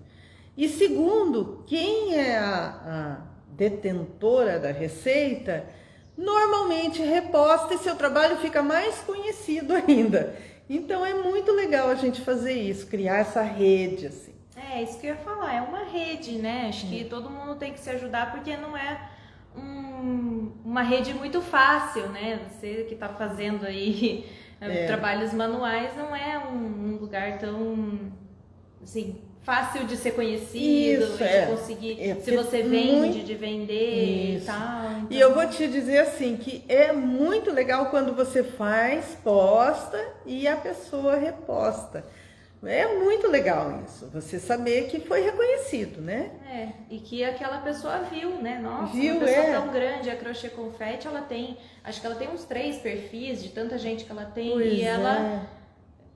S1: E segundo, quem é a detentora da receita, normalmente reposta e seu trabalho fica mais conhecido ainda. Então é muito legal a gente fazer isso, criar essa rede, assim.
S2: É, isso que eu ia falar, é uma rede, né? Acho que todo mundo tem que se ajudar, porque não é uma rede muito fácil, né? Você que está fazendo aí trabalhos manuais, não é um lugar tão, assim, fácil de ser conhecido,
S1: Isso,
S2: de conseguir, se você vende, de vender
S1: isso.
S2: e tal. Então...
S1: E eu vou te dizer assim, que é muito legal quando você faz, posta e a pessoa reposta. É muito legal isso, você saber que foi reconhecido, né?
S2: É, e que aquela pessoa viu, né? Nossa,
S1: viu,
S2: uma pessoa tão grande, a Crochê Confete, ela tem, acho que ela tem uns 3 perfis de tanta gente que ela tem,
S1: pois
S2: e ela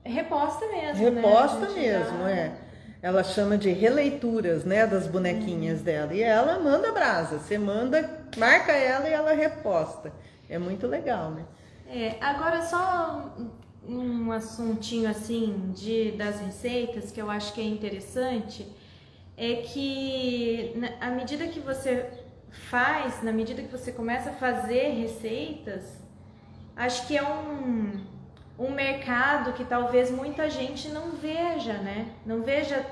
S2: reposta mesmo,
S1: reposta
S2: né?
S1: mesmo, Ela chama de releituras, né, das bonequinhas dela, e ela manda brasa, você manda, marca ela e ela reposta. É muito legal, né?
S2: Agora só um assuntinho assim das receitas que eu acho que é interessante, é que à medida que você faz, na medida que você começa a fazer receitas, acho que é um mercado que talvez muita gente não veja, né? Não veja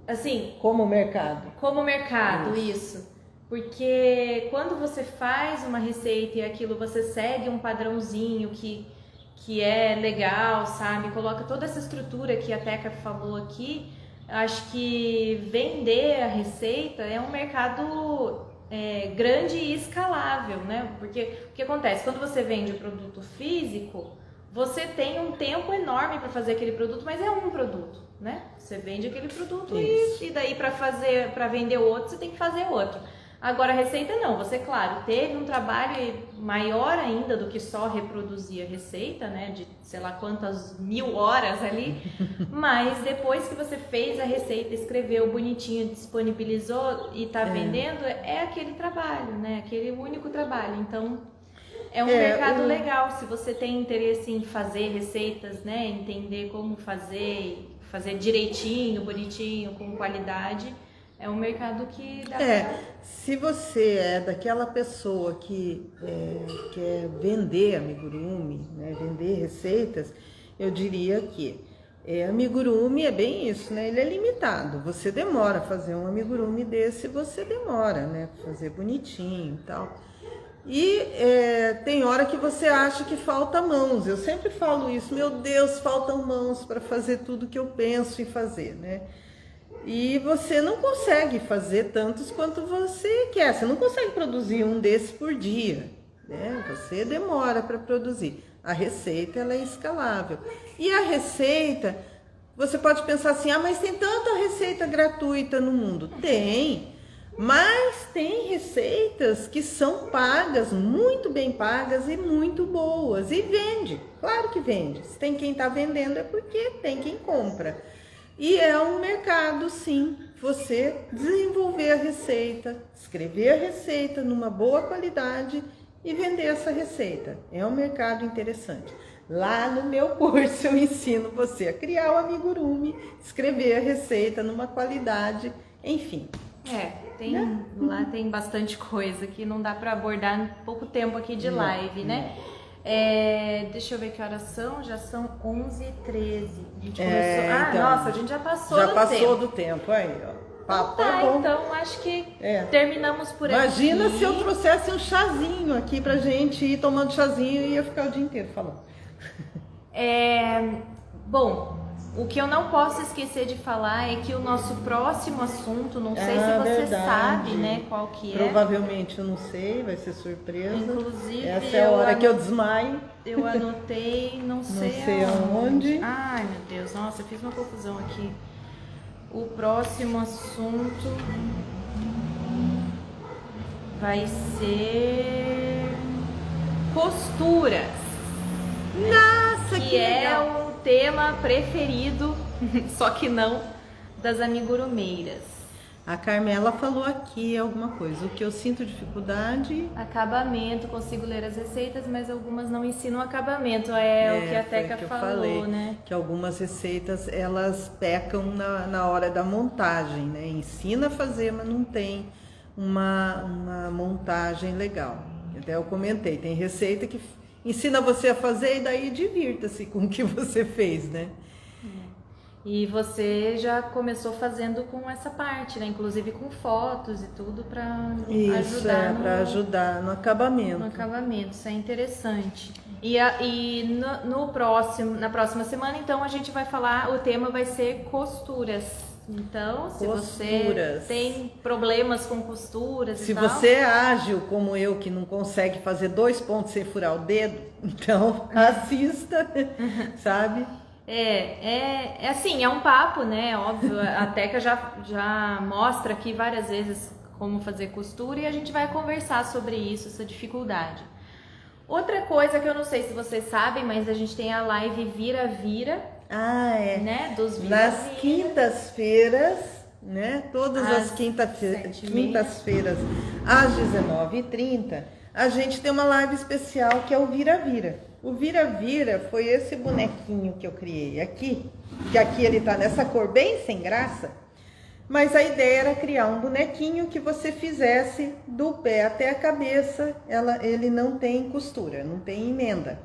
S2: assim...
S1: Como mercado.
S2: Como mercado, isso. Porque quando você faz uma receita e aquilo você segue um padrãozinho que é legal, sabe? Coloca toda essa estrutura que a Teca falou aqui, acho que vender a receita é um mercado grande e escalável, né? Porque o que acontece? Quando você vende o produto físico, você tem um tempo enorme para fazer aquele produto, mas é um produto, né? Você vende aquele produto e daí para vender outro, você tem que fazer outro. Agora a receita não, você, claro, teve um trabalho maior ainda do que só reproduzir a receita, né? De sei lá quantas 1000 horas ali, mas depois que você fez a receita, escreveu bonitinho, disponibilizou e tá vendendo, é aquele trabalho, né? Aquele único trabalho. Então é um mercado legal, se você tem interesse em fazer receitas, né? Entender como fazer direitinho, bonitinho, com qualidade. É um mercado que dá
S1: se você é daquela pessoa que quer vender amigurumi, né, vender receitas, eu diria que amigurumi é bem isso, né? Ele é limitado. Você demora a fazer um amigurumi desse, você demora, né? Fazer bonitinho e tal. E tem hora que você acha que falta mãos. Eu sempre falo isso, meu Deus, faltam mãos para fazer tudo que eu penso em fazer, né? E você não consegue fazer tantos quanto você quer. Você não consegue produzir um desses por dia, né? Você demora para produzir. A receita, ela é escalável. E a receita, você pode pensar assim, mas tem tanta receita gratuita no mundo. Tem, mas tem receitas que são pagas, muito bem pagas e muito boas. E vende, claro que vende. Se tem quem está vendendo é porque tem quem compra. E é um mercado, sim, você desenvolver a receita, escrever a receita numa boa qualidade e vender essa receita. É um mercado interessante. Lá no meu curso eu ensino você a criar o amigurumi, escrever a receita numa qualidade, enfim.
S2: Lá tem bastante coisa que não dá para abordar em pouco tempo aqui de live, né? Deixa eu ver que horas são, já são 11h13. A gente começou...
S1: então,
S2: nossa, a gente já passou
S1: do tempo aí, ó. Papo
S2: bom. Então acho que terminamos por aqui.
S1: Imagina se eu trouxesse um chazinho aqui pra gente ir tomando chazinho e ia ficar o dia inteiro falando.
S2: Bom, o que eu não posso esquecer de falar é que o nosso próximo assunto, não sei se você sabe, né, qual que é.
S1: Provavelmente eu não sei, vai ser surpresa.
S2: Inclusive,
S1: essa é a hora que eu desmaio.
S2: Eu anotei, não sei
S1: aonde.
S2: Ai, meu Deus, nossa, eu fiz uma confusão aqui. O próximo assunto vai ser costuras.
S1: Nossa, que legal.
S2: É o tema preferido, só que não, das amigurumeiras.
S1: A Carmela falou aqui alguma coisa. O que eu sinto dificuldade...
S2: Acabamento, consigo ler as receitas, mas algumas não ensinam acabamento. É o que a
S1: foi
S2: Teca
S1: o que eu
S2: falou,
S1: falei,
S2: né?
S1: que algumas receitas, elas pecam na hora da montagem, né? Ensina a fazer, mas não tem uma montagem legal. Até eu comentei, tem receita que ensina você a fazer e daí divirta-se com o que você fez, né?
S2: E você já começou fazendo com essa parte, né? Inclusive com fotos e tudo para
S1: Isso,
S2: ajudar
S1: para ajudar no acabamento.
S2: no acabamento. Isso é interessante. E no próximo, na próxima semana, então, a gente vai falar, o tema vai ser costuras. Então, se você tem problemas com costuras
S1: Se
S2: e tal...
S1: você é ágil como eu, que não consegue fazer 2 pontos sem furar o dedo, então assista, sabe?
S2: É assim, é um papo, né? Óbvio, a Teca já mostra aqui várias vezes como fazer costura e a gente vai conversar sobre isso, essa dificuldade. Outra coisa que eu não sei se vocês sabem, mas a gente tem a live Vira-Vira, né? Dos Vira-Vira.
S1: Nas quintas-feiras, né? Todas as quintas-feiras, às 19h30, a gente tem uma live especial que é o Vira-Vira. O Vira-Vira foi esse bonequinho que eu criei aqui, que aqui ele tá nessa cor bem sem graça, mas a ideia era criar um bonequinho que você fizesse do pé até a cabeça, ele não tem costura, não tem emenda.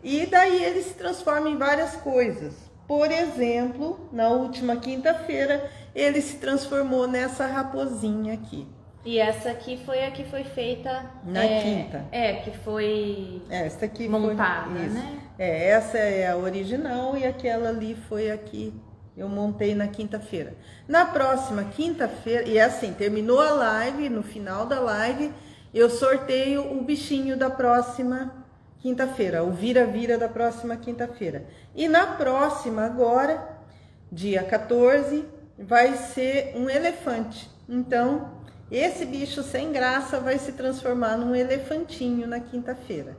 S1: E daí ele se transforma em várias coisas. Por exemplo, na última quinta-feira, ele se transformou nessa raposinha aqui.
S2: E essa aqui foi a que foi feita
S1: na quinta.
S2: Que foi
S1: essa aqui
S2: montada,
S1: foi,
S2: né?
S1: Essa é a original e aquela ali foi a que eu montei na quinta-feira. Na próxima quinta-feira, e assim, terminou a live, no final da live, eu sorteio o bichinho da próxima quinta-feira, o vira-vira da próxima quinta-feira. E na próxima agora, dia 14, vai ser um elefante. Então, esse bicho sem graça vai se transformar num elefantinho na quinta-feira.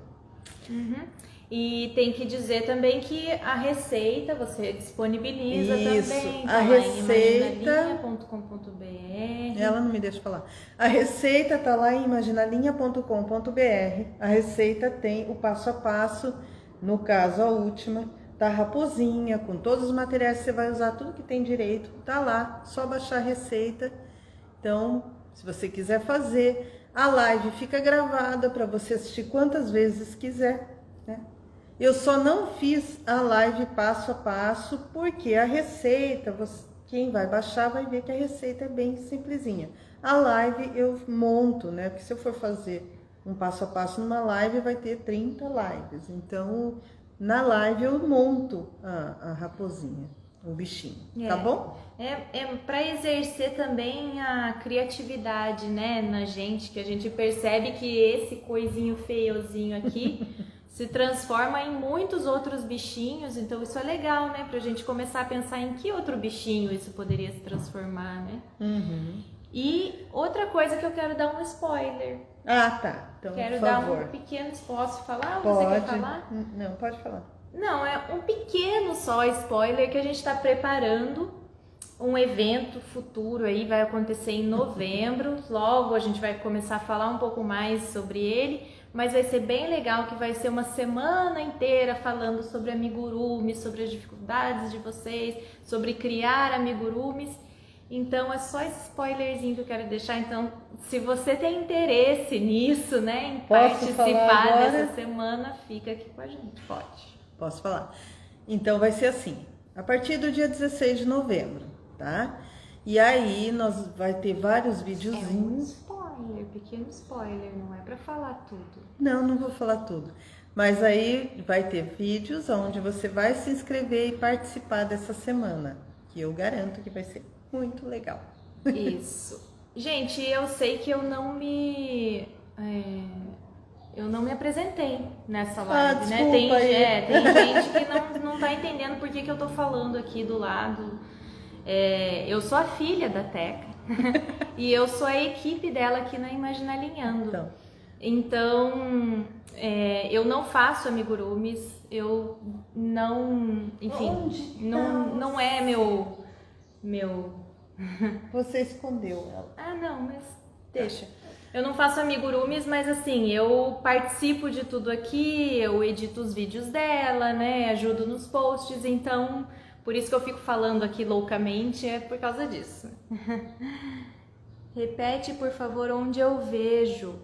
S2: E tem que dizer também que a receita você disponibiliza também.
S1: A receita...
S2: imaginalinha.com.br.
S1: Ela não me deixa falar. A receita tá lá em imaginalinha.com.br. A receita tem o passo a passo, no caso a última, da raposinha, com todos os materiais que você vai usar, tudo que tem direito, tá lá, só baixar a receita. Então, se você quiser fazer, a live fica gravada para você assistir quantas vezes quiser, né? Eu só não fiz a live passo a passo, porque a receita, quem vai baixar vai ver que a receita é bem simplesinha. A live eu monto, né? Porque se eu for fazer um passo a passo numa live, vai ter 30 lives. Então, na live eu monto a raposinha, o bichinho, tá bom?
S2: É para exercer também a criatividade, né, na gente, que a gente percebe que esse coisinho feiozinho aqui se transforma em muitos outros bichinhos, então isso é legal, né, pra gente começar a pensar em que outro bichinho isso poderia se transformar, né? E outra coisa que eu quero dar um spoiler.
S1: Tá. Então,
S2: quero
S1: por favor.
S2: dar um pequeno, posso falar ou você quer falar?
S1: Não, pode falar.
S2: Não, é um pequeno só spoiler que a gente está preparando um evento futuro aí, vai acontecer em novembro. Logo a gente vai começar a falar um pouco mais sobre ele, mas vai ser bem legal, que vai ser uma semana inteira falando sobre amigurumis, sobre as dificuldades de vocês, sobre criar amigurumis. Então é só esse spoilerzinho que eu quero deixar. Então, se você tem interesse nisso, né, em participar dessa semana, fica aqui com a gente, pode.
S1: Posso falar? Então vai ser assim, a partir do dia 16 de novembro, tá? E aí nós vai ter vários videozinhos.
S2: Pequeno spoiler, não é pra falar tudo.
S1: Não vou falar tudo. Mas aí vai ter vídeos onde você vai se inscrever e participar dessa semana, que eu garanto que vai ser muito legal.
S2: Isso. Gente, eu sei que eu não me apresentei nessa live, né? Tem gente que não tá entendendo por que eu tô falando aqui do lado. Eu sou a filha da Teca e eu sou a equipe dela aqui na Imaginalinhando. Então, eu não faço amigurumis, eu não, enfim, não é meu
S1: Você escondeu ela.
S2: Ah, não, mas deixa. Eu não faço amigurumis, mas assim, eu participo de tudo aqui, eu edito os vídeos dela, né? Ajudo nos posts, então por isso que eu fico falando aqui loucamente, é por causa disso. Repete, por favor, onde eu vejo.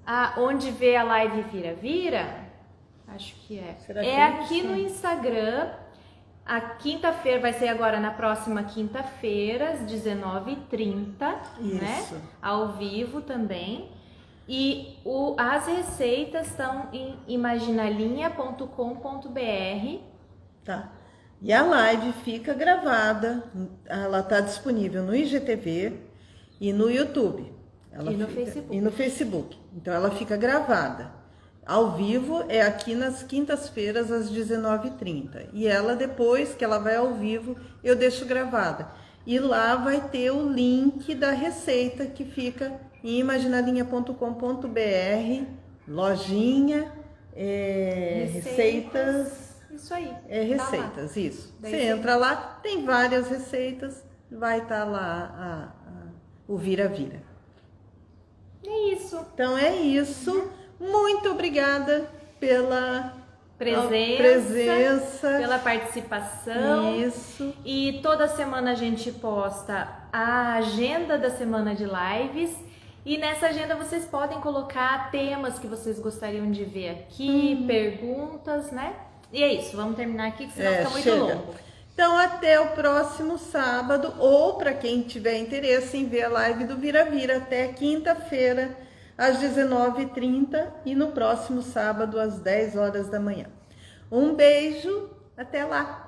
S2: Ah, onde vê a live vira? Acho que é.
S1: Será que
S2: É
S1: é
S2: aqui
S1: isso?
S2: no Instagram. A quinta-feira vai ser agora na próxima quinta-feira, às 19h30, né?
S1: Isso.
S2: Ao vivo também. E as receitas estão em imaginalinha.com.br.
S1: Tá. E a live fica gravada, ela está disponível no IGTV e no YouTube.
S2: E no Facebook.
S1: E no Facebook. Então ela fica gravada. Ao vivo é aqui nas quintas-feiras às 19h30. E ela depois que ela vai ao vivo, eu deixo gravada. E lá vai ter o link da receita que fica em imaginalinha.com.br, lojinha, receitas.
S2: Isso aí.
S1: Receitas, isso.
S2: Daí
S1: Você
S2: você-
S1: entra lá, tem várias receitas, vai estar lá o vira-vira.
S2: É isso.
S1: Então é isso. Muito obrigada pela presença.
S2: Pela participação.
S1: Isso.
S2: E toda semana a gente posta a agenda da semana de lives. E nessa agenda vocês podem colocar temas que vocês gostariam de ver aqui, perguntas, né? E é isso, vamos terminar aqui que senão fica muito
S1: chega.
S2: longo.
S1: Então até o próximo sábado, ou para quem tiver interesse em ver a live do Vira-Vira, até quinta-feira, às 19h30 e no próximo sábado, às 10 horas da manhã. Um beijo, até lá!